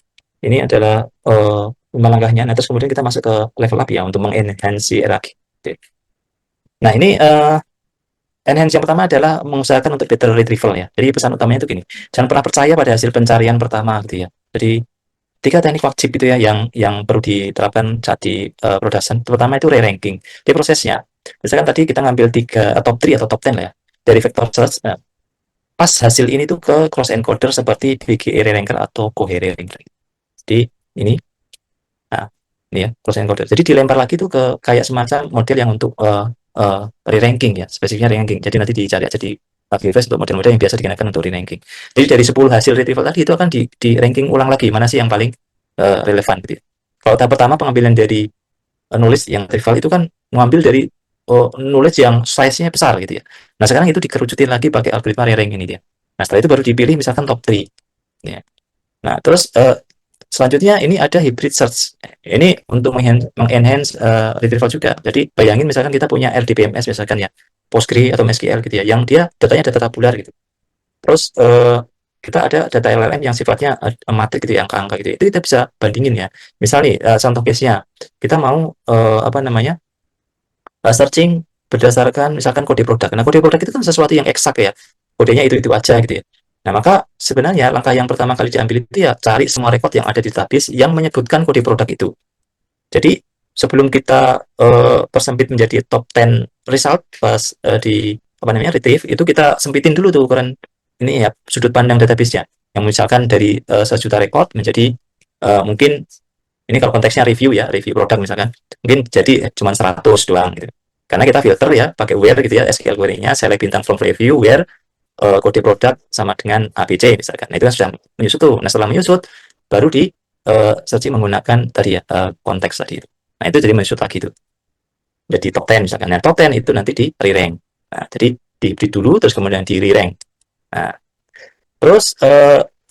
A: ini adalah 5 langkahnya. Nah, terus kemudian kita masuk ke level up ya untuk mengenhance si hierarchy. Oke. Nah, ini enhance yang pertama adalah mengusahakan untuk better retrieval ya. Jadi pesan utamanya itu gini, jangan pernah percaya pada hasil pencarian pertama gitu ya. Jadi 3 teknik wajib itu ya yang perlu diterapkan saat di production. Pertama itu re-ranking. Di prosesnya, misalkan tadi kita ngambil 3 top 3 atau top 10 lah ya dari vector search. Nah, pas hasil ini tuh ke cross encoder seperti VGA re-ranker atau Cohere ranker. Jadi ini, nah, ini ya cross encoder. Jadi dilempar lagi tuh ke kayak semacam model yang untuk re-ranking ya, spesifiknya re-ranking. Jadi nanti dicari aja di Naviverse untuk model-model yang biasa digunakan untuk re-ranking. Jadi dari 10 hasil retrieval tadi itu akan di ranking ulang lagi mana sih yang paling relevan gitu ya. Kalau tahap pertama pengambilan dari knowledge yang retrieval itu kan mengambil dari knowledge yang size-nya besar gitu ya. Nah sekarang itu dikerucutin lagi pakai algoritma re-rank ini dia. Nah setelah itu baru dipilih misalkan top 3 ya. Nah, terus selanjutnya ini ada hybrid search. Ini untuk mengenhance retrieval juga. Jadi bayangin misalkan kita punya RDBMS misalkan ya, Postgre atau MySQL gitu ya, yang dia datanya data tabular gitu. Terus kita ada data LLM yang sifatnya matrik gitu ya, angka-angka gitu. Itu kita bisa bandingin ya. Misal nih contoh case-nya, kita mau apa namanya searching berdasarkan misalkan kode produk. Nah, kode produk itu kan sesuatu yang eksak ya. Kodenya itu aja gitu ya. Nah, maka sebenarnya langkah yang pertama kali diambil itu ya cari semua record yang ada di database yang menyebutkan kode produk itu. Jadi sebelum kita persempit menjadi top 10 result pas di apa namanya retrieve itu kita sempitin dulu tuh ukuran ini ya sudut pandang database-nya. Yang misalkan dari 1 juta record menjadi mungkin ini kalau konteksnya review ya, review produk misalkan, mungkin jadi cuma 100 doang gitu. Karena kita filter ya, pakai where gitu ya, SQL query-nya, select bintang from review, where kode produk sama dengan ABC misalkan. Nah, itu kan sudah menyusut tuh. Nah, setelah menyusut, baru di searching menggunakan tadi ya, konteks tadi itu. Nah, itu jadi menyusut lagi tuh. Jadi top 10 misalkan. Nah, top 10 itu nanti di re-rank. Nah, jadi di dulu, terus kemudian di re-rank. Nah, terus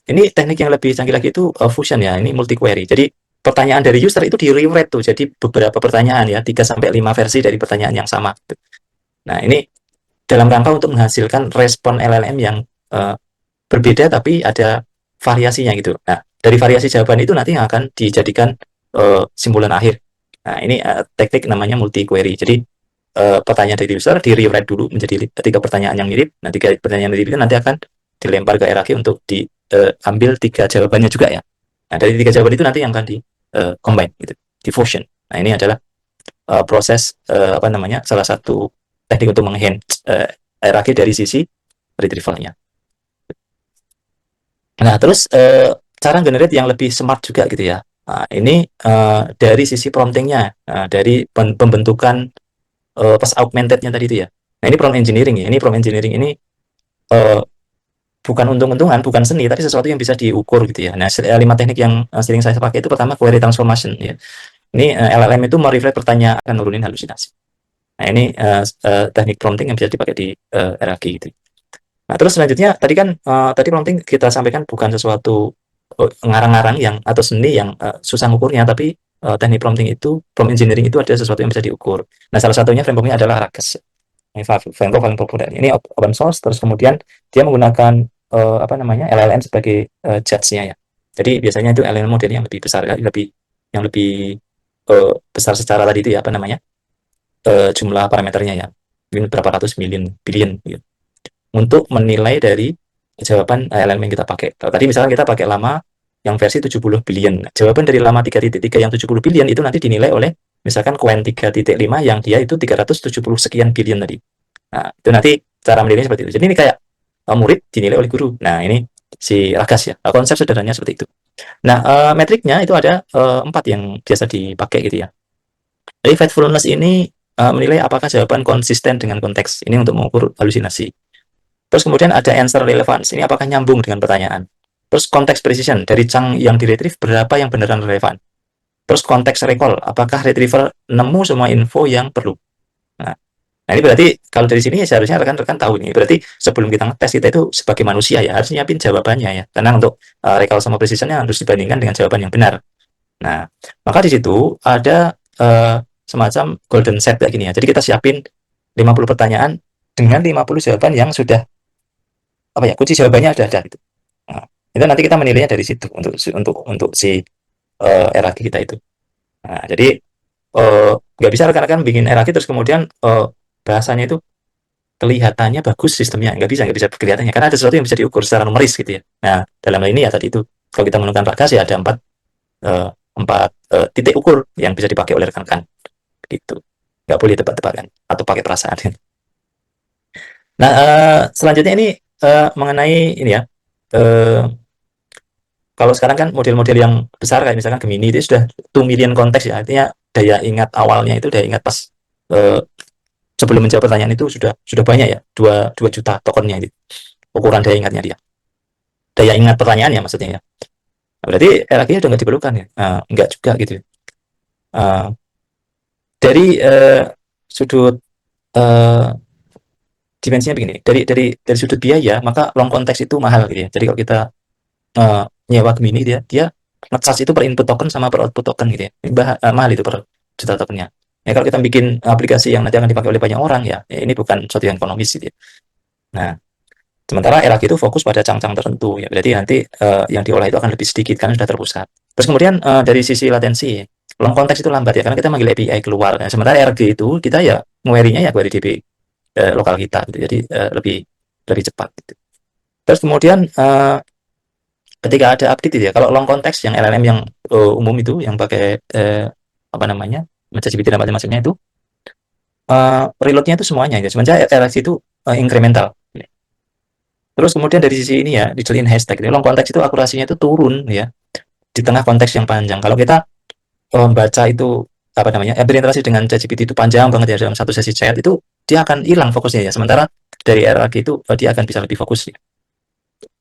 A: ini teknik yang lebih canggih lagi itu fusion ya, ini multi query. Jadi pertanyaan dari user itu di rewrite tuh. Jadi beberapa pertanyaan ya, 3 sampai 5 versi dari pertanyaan yang sama. Nah, ini dalam rangka untuk menghasilkan respon LLM yang berbeda tapi ada variasinya gitu. Nah, dari variasi jawaban itu nanti yang akan dijadikan simpulan akhir. Nah, ini teknik namanya multi query. Jadi pertanyaan dari user di rewrite dulu menjadi 3 pertanyaan yang mirip. Nah, 3 pertanyaan mirip itu nanti akan dilempar ke hierarchy untuk diambil 3 jawabannya juga ya. Nah, dari 3 jawaban itu nanti yang akan di combine gitu, di fusion. Nah, ini adalah proses apa namanya salah satu teknik untuk mengenhance hierarchy dari sisi retrieval-nya. Nah, terus cara generate yang lebih smart juga gitu ya. Nah, ini dari sisi promptingnya, dari pembentukan pas augmented-nya tadi itu ya. Nah, ini prompt engineering ya. Ini prompt engineering ini uh, bukan untung-untungan, bukan seni, tapi sesuatu yang bisa diukur gitu ya. Nah, 5 teknik yang sering saya pakai itu pertama query transformation ya. Ini LLM itu mereflect pertanyaan akan nurunin halusinasi. Nah, ini teknik prompting yang bisa dipakai di RAG gitu. Nah, terus selanjutnya tadi kan tadi prompting kita sampaikan bukan sesuatu ngarang-ngarang yang atau seni yang susah ngukurnya, tapi teknik prompting itu, prompt engineering itu ada sesuatu yang bisa diukur. Nah, salah satunya frameworknya adalah Ragas. Ini framework paling populer. Ini open source, terus kemudian dia menggunakan apa namanya LLM sebagai judge-nya ya. Jadi biasanya itu LLM model yang lebih besar, yang lebih besar secara tadi itu ya apa namanya jumlah parameternya ya, mungkin berapa ratus billion gitu, untuk menilai dari jawaban LLM yang kita pakai. Kalau tadi misalnya kita pakai lama yang versi 70 billion, jawaban dari lama 3.3 yang 70 billion itu nanti dinilai oleh misalkan Qwen 3.5 yang dia itu 370 sekian billion tadi. Nah, itu nanti cara menilainya seperti itu. Jadi ini kayak murid dinilai oleh guru. Nah, ini si Ragas ya. Konsep sederhananya seperti itu. Nah, metriknya itu ada 4 yang biasa dipakai gitu ya. Jadi faithfulness ini menilai apakah jawaban konsisten dengan konteks. Ini untuk mengukur halusinasi. Terus kemudian ada answer relevance. Ini apakah nyambung dengan pertanyaan. Terus konteks precision. Dari chunk yang diretrieve berapa yang beneran relevan. Terus konteks recall. Apakah retriever nemu semua info yang perlu. Nah, Nah, ini berarti kalau dari sini seharusnya rekan-rekan tahu nih, berarti sebelum kita ngetes kita itu sebagai manusia ya harus nyiapin jawabannya ya. Karena untuk recall sama precision-nya harus dibandingkan dengan jawaban yang benar. Nah, maka di situ ada semacam golden set kayak gini ya. Jadi kita siapin 50 pertanyaan dengan 50 jawaban yang sudah apa ya, kunci jawabannya ada gitu. Nah, itu nanti kita menilainya dari situ untuk si RAG kita itu. Nah, jadi nggak bisa rekan-rekan bikin RAG terus kemudian bahasanya itu kelihatannya bagus sistemnya, nggak bisa kelihatannya karena ada sesuatu yang bisa diukur secara numeris gitu ya. Nah, dalam hal ini ya tadi itu kalau kita menggunakan Prakas ya ada eh, empat titik ukur yang bisa dipakai oleh rekan-rekan gitu. Nggak boleh tebak-tebakan atau pakai perasaan. Nah, selanjutnya ini mengenai ini ya. Eh, kalau sekarang kan model-model yang besar kayak misalkan Gemini itu sudah 2 million konteks ya, artinya daya ingat awalnya itu daya ingat pas eh, sebelum menjawab pertanyaan itu sudah banyak ya, 2 juta tokennya itu ukuran daya ingatnya dia. Daya ingat pertanyaan ya maksudnya ya. Nah, berarti RAG udah nggak diperlukan ya? Nggak juga gitu. Uh, dari sudut uh, dimensinya begini, dari sudut biaya maka long konteks itu mahal gitu ya. Jadi kalau kita nyewa Gemini dia ngecas itu per input token sama per output token gitu ya. Mahal itu per juta tokennya. Ya kalau kita bikin aplikasi yang nanti akan dipakai oleh banyak orang ya, ini bukan sesuatu yang ekonomis gitu ya. Nah, sementara RAG itu fokus pada cang-cang tertentu ya. Berarti nanti yang diolah itu akan lebih sedikit karena sudah terpusat. Terus kemudian dari sisi latensi, long konteks itu lambat ya karena kita manggil API keluar. Nah, sementara RAG itu kita ya query-nya ya query DB lokal kita gitu. Jadi lebih cepat gitu. Terus kemudian ketika ada update itu ya, kalau long konteks yang LLM yang umum itu yang pakai apa namanya, ChatGPT dan macam-macamnya itu reloadnya itu semuanya ya. Sementara RAG itu incremental. Terus kemudian dari sisi ini ya, dijadiin hashtag. Long konteks itu akurasinya itu turun ya di tengah konteks yang panjang. Kalau kita baca itu apa namanya, berinteraksi dengan ChatGPT itu panjang banget ya dalam satu sesi chat itu dia akan hilang fokusnya ya. Sementara dari RAG itu dia akan bisa lebih fokus ya.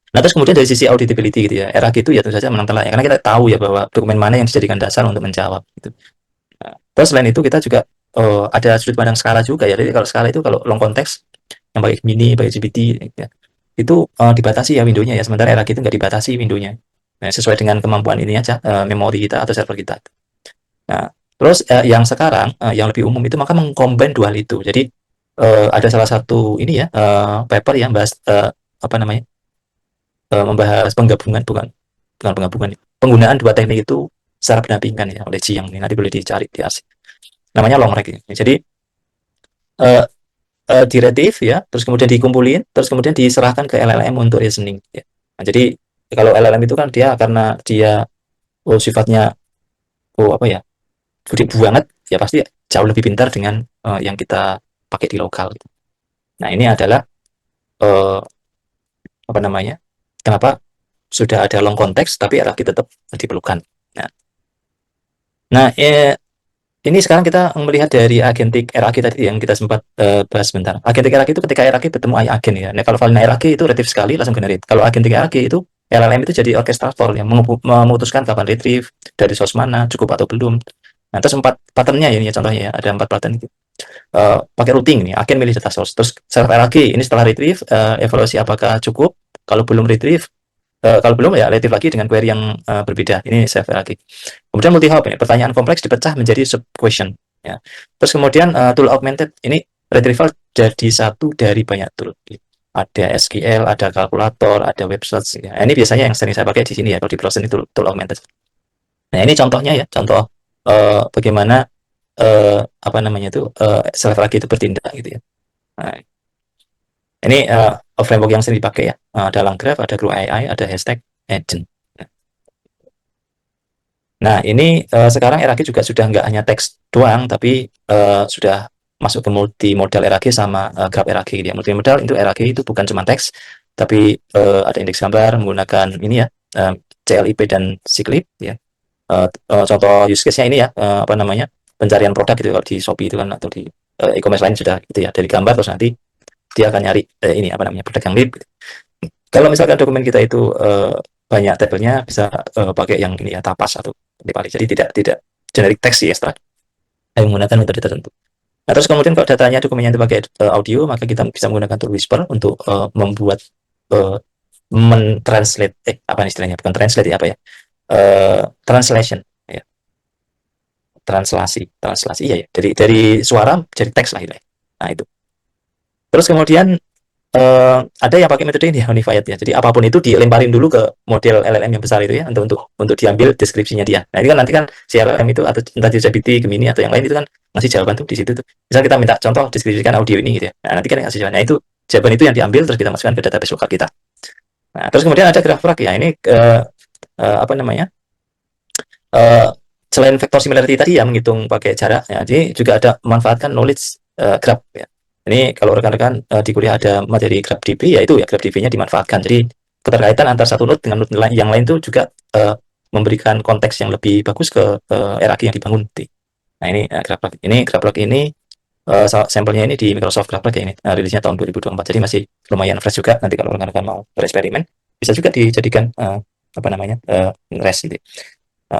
A: Nah, terus kemudian dari sisi auditability gitu ya, RAG itu ya tentu saja menang telak ya, karena kita tahu ya bahwa dokumen mana yang dijadikan dasar untuk menjawab gitu. Nah, terus selain itu kita juga ada sudut pandang skala juga ya. Jadi kalau skala itu kalau long konteks yang pakai mini, pakai GPT ya, itu dibatasi ya windownya ya. Sementara RAG itu nggak dibatasi windownya. Nah, sesuai dengan kemampuan ini aja memori kita atau server kita. Nah, terus yang sekarang yang lebih umum itu maka mengcombine dua hal itu. Jadi ada salah satu ini ya paper yang bahas apa namanya membahas penggabungan bukan penggabungan penggunaan dua teknik itu secara pendampingan ya oleh Jiang ini nanti boleh dicari di asik namanya long rank ini. Jadi uh, diretrieve ya terus kemudian dikumpulin terus kemudian diserahkan ke LLM untuk reasoning ya. Nah, jadi kalau LLM itu kan dia karena dia sifatnya apa ya gede banget ya pasti jauh lebih pintar dengan yang kita pakai di lokal. Nah ini adalah uh, apa namanya kenapa sudah ada long konteks tapi RAG tetap diperlukan. Nah, nah ini sekarang kita melihat dari agentik RAG tadi yang kita sempat bahas sebentar. Agentik RAG itu ketika RAG bertemu AI agen ya. Nah, kalau valina RAG itu retrieve sekali langsung generate. Kalau agentik RAG itu LLM itu jadi orkestrator yang memutuskan kapan retrieve, dari source mana, cukup atau belum. Nah, terus 4 patternnya ini ya contohnya ya, ada 4 pattern gitu. Pakai routing nih, agen milih data source. Terus self RAG ini setelah retrieve, evaluasi apakah cukup. Kalau belum retrieve, kalau belum ya retrieve lagi dengan query yang berbeda. Ini self RAG. Kemudian multi hop ini pertanyaan kompleks dipecah menjadi sub question ya. Terus kemudian tool augmented ini retrieval jadi satu dari banyak tool. Ada SQL, ada kalkulator, ada web search ya. Ini biasanya yang sering saya pakai di sini ya kalau di browser itu tool augmented. Nah, ini contohnya ya, contoh bagaimana apa namanya itu self RAG itu bertindak gitu ya. Nah, ini framework yang sering dipakai ya. Ada Langgraph, ada Grow AI, ada hashtag agent. Nah, ini sekarang RAG juga sudah nggak hanya teks doang, tapi sudah masuk ke multimodal RAG sama graph RAG gitu ya. Multimodal itu RAG itu bukan cuma teks, tapi ada indeks gambar menggunakan ini ya, CLIP dan Cyclip ya. Contoh use case-nya ini ya, apa namanya, pencarian produk gitu kalau di Shopee itu kan atau di e-commerce lain sudah gitu ya, dari gambar terus nanti dia akan nyari ini apa namanya produk yang mirip. Kalau misalkan dokumen kita itu banyak tabelnya bisa pakai yang ini ya tapas atau Depali. Jadi tidak generic text sih extract yang menggunakan metode tertentu. Nah, terus kemudian kalau datanya dokumennya itu pakai audio, maka kita bisa menggunakan tool Whisper untuk membuat uh, mentranslate apa istilahnya, bukan translate ya, apa ya, translation ya, translasi iya ya, dari suara jadi teks lah ya. Nah itu. Terus kemudian ada yang pakai metode ini ya, unified ya. Jadi apapun itu dilemparin dulu ke model LLM yang besar itu ya, untuk diambil deskripsinya dia. Nah, ini kan nanti kan si LLM itu atau entah ChatGPT, Gemini atau yang lain itu kan ngasih jawaban tuh di situ tuh. Misal kita minta contoh deskripsikan audio ini gitu ya. Nah, nanti kan ngasih jawaban. Nah, itu jawaban itu yang diambil terus kita masukkan ke database lokal kita. Nah, terus kemudian ada GraphRag ya. Ini apa namanya? Uh, selain vektor similarity tadi ya, menghitung pakai jarak ya, jadi juga ada memanfaatkan knowledge graph ya. Ini kalau rekan-rekan di kuliah ada materi GraphDB, ya itu ya GraphDB-nya dimanfaatkan. Jadi keterkaitan antar satu node dengan node yang lain itu juga memberikan konteks yang lebih bagus ke hierarki yang dibangun. Nah ini GraphRag ini sampelnya ini di Microsoft GraphRag ya, ini rilisnya tahun 2024, jadi masih lumayan fresh juga. Nanti kalau rekan-rekan mau bereksperimen bisa juga dijadikan apa namanya REST gitu.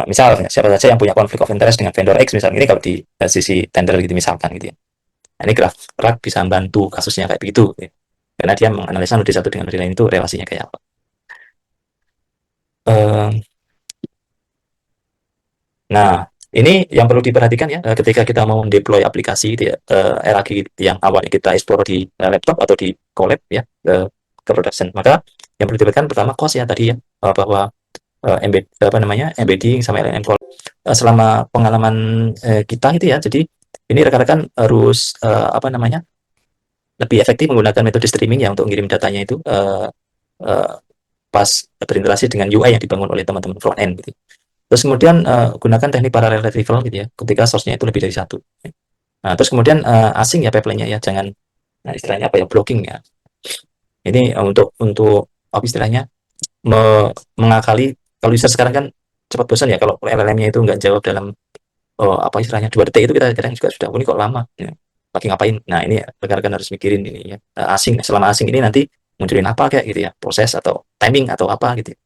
A: Misal siapa saja yang punya konflik of interest dengan vendor X misalnya, ini kalau di sisi tender gitu misalkan gitu ya. Nah, ini GraphRag bisa membantu kasusnya kayak begitu gitu ya. Karena dia menganalisa node satu dengan node lain itu relasinya kayak apa. Nah, ini yang perlu diperhatikan ya, ketika kita mau deploy aplikasi gitu ya, RAG yang awalnya kita explore di laptop atau di collab ya, ke production. Maka yang perlu diperhatikan pertama cost ya tadi ya, bahwa embedding sama LLM call selama pengalaman kita gitu ya. Jadi ini rekan-rekan harus apa namanya, lebih efektif menggunakan metode streaming ya untuk mengirim datanya itu pas berinteraksi dengan UI yang dibangun oleh teman-teman front end gitu. Terus kemudian gunakan teknik parallel retrieval gitu ya, ketika source-nya itu lebih dari satu. Nah, terus kemudian asing ya pipeline-nya ya, jangan istilahnya apa ya, blocking ya. Ini untuk apa istilahnya, mengakali. Kalau user sekarang kan cepat bosan ya kalau LLM-nya itu nggak jawab dalam apa istilahnya 2 detik, itu kita kadang juga sudah, ini kok lama ya, lagi ngapain. Nah ini rekan-rekan harus mikirin ini ya, selama asing ini nanti munculin apa kayak gitu ya, proses atau timing atau apa gitu ya,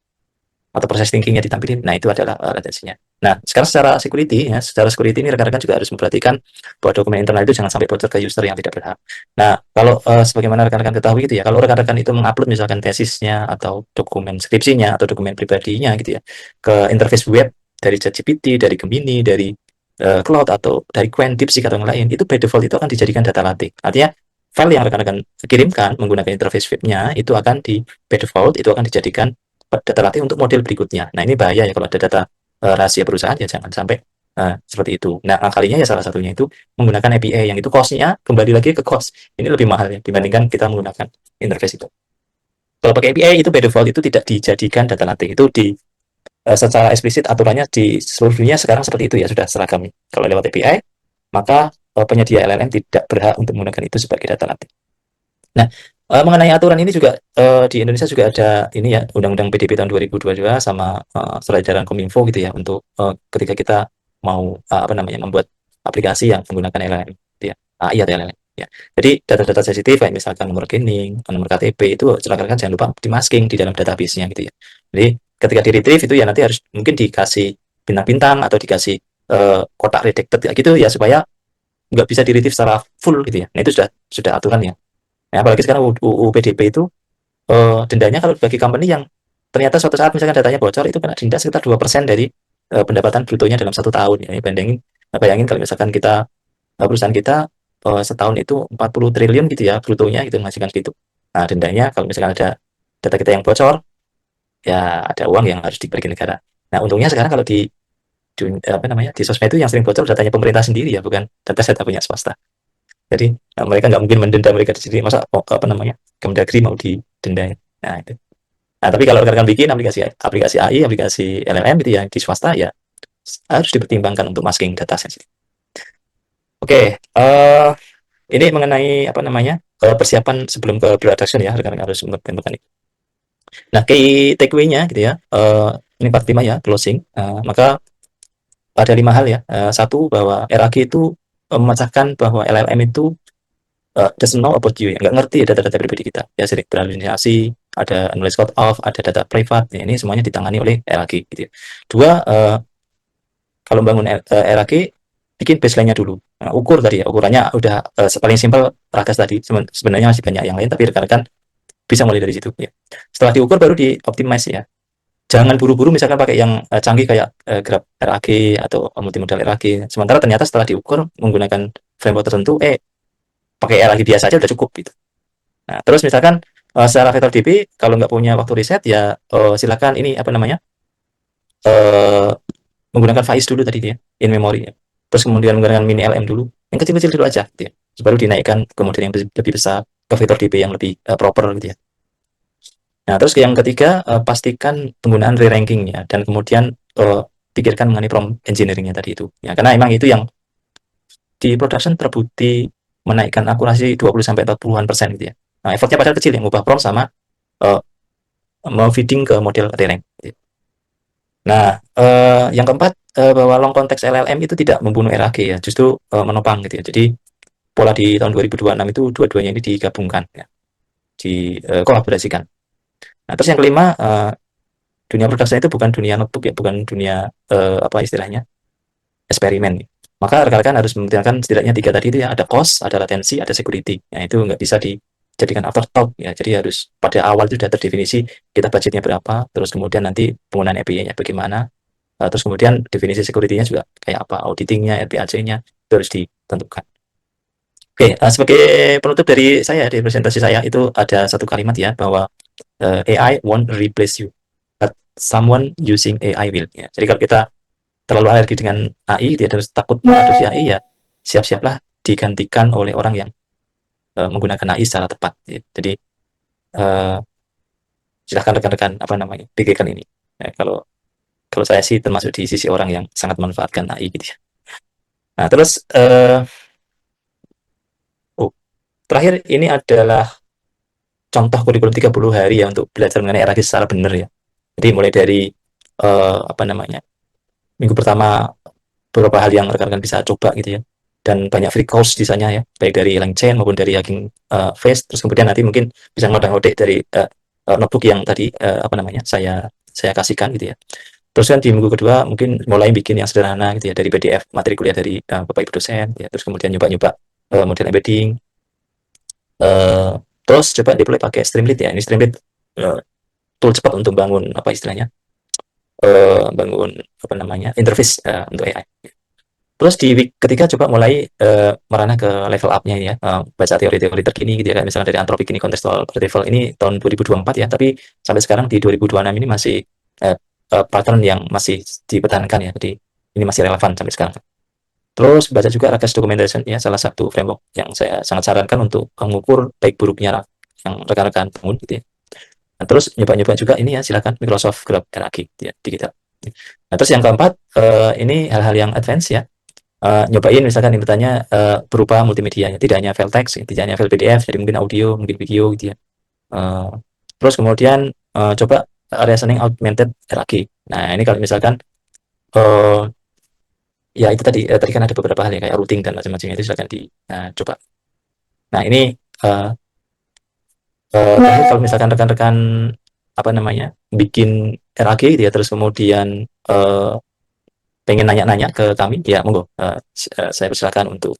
A: atau proses thinkingnya ditampilin. Nah itu adalah latensinya. Nah sekarang secara security ini rekan-rekan juga harus memperhatikan bahwa dokumen internal itu jangan sampai bocor ke user yang tidak berhak. Nah kalau sebagaimana rekan-rekan ketahui gitu ya, kalau rekan-rekan itu mengupload misalkan tesisnya atau dokumen skripsinya atau dokumen pribadinya gitu ya ke interface web dari ChatGPT, dari Gemini, dari Cloud atau dari Qwen, DeepSeek atau yang lain, itu by default itu akan dijadikan data lake. Artinya file yang rekan-rekan kirimkan menggunakan interface webnya itu akan by default itu akan dijadikan data lake untuk model berikutnya. Nah ini bahaya ya kalau ada data rahasia perusahaan, ya jangan sampai seperti itu. Nah akalinya ya salah satunya itu menggunakan API yang itu cost-nya kembali lagi ke cost. Ini lebih mahal ya dibandingkan kita menggunakan interface itu. Kalau pakai API itu by default itu tidak dijadikan data lake, itu secara eksplisit aturannya di seluruh dunia sekarang seperti itu ya, sudah seragam. Kalau lewat API maka penyedia LLM tidak berhak untuk menggunakan itu sebagai data lake. Nah, mengenai aturan ini juga di Indonesia juga ada ini ya, Undang-Undang PDB tahun 2022 sama Surat Edaran Kominfo gitu ya, untuk ketika kita mau apa namanya, membuat aplikasi yang menggunakan LLM gitu ya, AI atau LLM ya. Jadi data-data sensitif kayak misalkan nomor rekening, nomor KTP itu silakan jangan lupa di-masking di dalam database-nya gitu ya. Jadi ketika di-retrieve itu ya nanti harus mungkin dikasih bintang-bintang atau dikasih kotak redacted gitu ya, supaya nggak bisa di-retrieve secara full gitu ya. Nah itu sudah aturan ya. Nah, apalagi sekarang UU PDB itu dendanya kalau bagi company yang ternyata suatu saat misalkan datanya bocor, itu kena denda sekitar 2% dari pendapatan brutonya dalam 1 tahun ya. Bayangin kalau misalkan kita perusahaan kita setahun itu 40 triliun gitu ya brutonya, gitu menghasilkan gitu. Nah dendanya kalau misalkan ada data kita yang bocor, ya ada uang yang harus diberi negara. Nah untungnya sekarang kalau apa namanya, di sosmed itu yang sering bocor datanya pemerintah sendiri ya, bukan data punya swasta. Jadi mereka nggak mungkin mendenda mereka sendiri, masa apa namanya, Kemdagri mau didenda. Nah itu. Nah tapi kalau rekan-rekan bikin aplikasi AI, aplikasi LLM gitu ya di swasta, ya harus dipertimbangkan untuk masking data sensitif. Oke, ini mengenai apa namanya, persiapan sebelum ke production ya, rekan-rekan harus mempertimbangkan itu. Nah key takeaway-nya gitu ya, ini part 5 ya, closing. Maka ada 5 hal ya. Satu, bahwa RAG itu memecahkan bahwa LLM itu doesn't know about you ya, nggak ngerti ya data-data pribadi kita ya, sering berhallusinasi, ada knowledge code off, ada data private ya, ini semuanya ditangani oleh RAG gitu ya. Dua, kalau bangun RAG bikin baseline-nya dulu. Nah, ukur tadi ya, ukurannya udah paling simpel Ragas tadi. Sebenarnya masih banyak yang lain, tapi rekan-rekan bisa mulai dari situ ya. Setelah diukur baru di optimize ya. Jangan buru-buru misalkan pakai yang canggih kayak Grab RAG atau multimodal RAG. Sementara ternyata setelah diukur menggunakan framework tertentu, pakai RAG biasa aja udah cukup gitu. Nah, terus misalkan secara vector DB kalau nggak punya waktu riset ya silakan ini apa namanya eh, menggunakan Faiz dulu tadi dia in memory ya. Terus kemudian menggunakan mini LM dulu, yang kecil-kecil dulu aja gitu ya. Baru dinaikkan kemudian yang lebih besar ke vector DB yang lebih proper gitu ya. Nah, terus yang ketiga pastikan penggunaan re-ranking ya dan kemudian pikirkan mengenai prompt engineering-nya tadi itu. Ya, karena emang itu yang di production terbukti menaikkan akurasi 20 sampai 40-an% gitu ya. Nah, effortnya padahal kecil yang ngubah prompt sama uh, mau feeding ke model re-rank. Gitu. Nah, yang keempat bahwa long konteks LLM itu tidak membunuh RAG ya, justru menopang gitu ya. Jadi pola di tahun 2026 itu dua-duanya ini digabungkan ya, dikolaborasikan. Nah, terus yang kelima, dunia production itu bukan dunia notebook ya, bukan dunia apa istilahnya eksperimen. Maka rekan-rekan harus mempertimbangkan setidaknya tiga tadi itu ya, ada cost, ada latensi, ada security. Nah, itu nggak bisa dijadikan afterthought ya. Jadi harus pada awal itu sudah terdefinisi kita budgetnya berapa, terus kemudian nanti penggunaan API-nya bagaimana, terus kemudian definisi security-nya juga kayak apa, auditing-nya, RPAC-nya itu harus ditentukan. Oke, sebagai penutup dari saya di presentasi saya itu ada satu kalimat ya bahwa AI won't replace you, but someone using AI will. Ya. Jadi kalau kita terlalu alergi dengan AI, dia terus takut mengadopsi AI ya, siap-siaplah digantikan oleh orang yang menggunakan AI secara tepat. Ya. Jadi silahkan rekan-rekan apa namanya pikirkan ini. Ya, kalau saya sih termasuk di sisi orang yang sangat memanfaatkan AI gitu ya. Nah terus oh, terakhir ini adalah contoh kurikulum 30 hari ya untuk belajar mengenai RAG secara benar ya. Jadi mulai dari apa namanya minggu pertama beberapa hal yang rekan-rekan bisa coba gitu ya. Dan banyak free course di sana ya, baik dari LangChain maupun dari Hugging Face. Terus kemudian nanti mungkin bisa ngodak-ngodik dari notebook yang tadi apa namanya saya kasihkan gitu ya. Terus kan di minggu kedua mungkin mulai bikin yang sederhana gitu ya dari PDF materi kuliah dari Bapak Ibu dosen ya. Terus kemudian nyoba-nyoba model embedding. Uh, terus coba deploy pakai Streamlit ya. Ini Streamlit tool cepat untuk bangun apa istilahnya bangun apa namanya interface untuk AI. Terus di week ketiga coba mulai merana ke level up-nya ya, baca teori-teori terkini gitu ya, kayak misalnya dari Anthropic ini contextual retrieval ini tahun 2024 ya, tapi sampai sekarang di 2026 ini masih pattern yang masih dipertahankan ya, jadi ini masih relevan sampai sekarang. Terus baca juga Ragas Documentation ya, salah satu framework yang saya sangat sarankan untuk mengukur baik buruknya yang rekan-rekan bangun gitu ya. Nah, terus nyoba-nyoba juga ini ya, silakan Microsoft Grab RAG gitu ya, di kita. Nah, terus yang keempat, ini hal-hal yang advance ya, nyobain misalkan inputannya berupa multimedia ya, tidak hanya file teks, tidak hanya file PDF, jadi mungkin audio, mungkin video gitu ya. Terus kemudian coba reasoning augmented RAG. Nah, ini kalau misalkan ya itu tadi kan ada beberapa hal ya kayak routing dan macam-macam itu silakan dicoba. Nah, ini kalau misalkan rekan-rekan apa namanya bikin RAG gitu ya, terus kemudian pengen nanya-nanya ke kami ya monggo saya persilakan untuk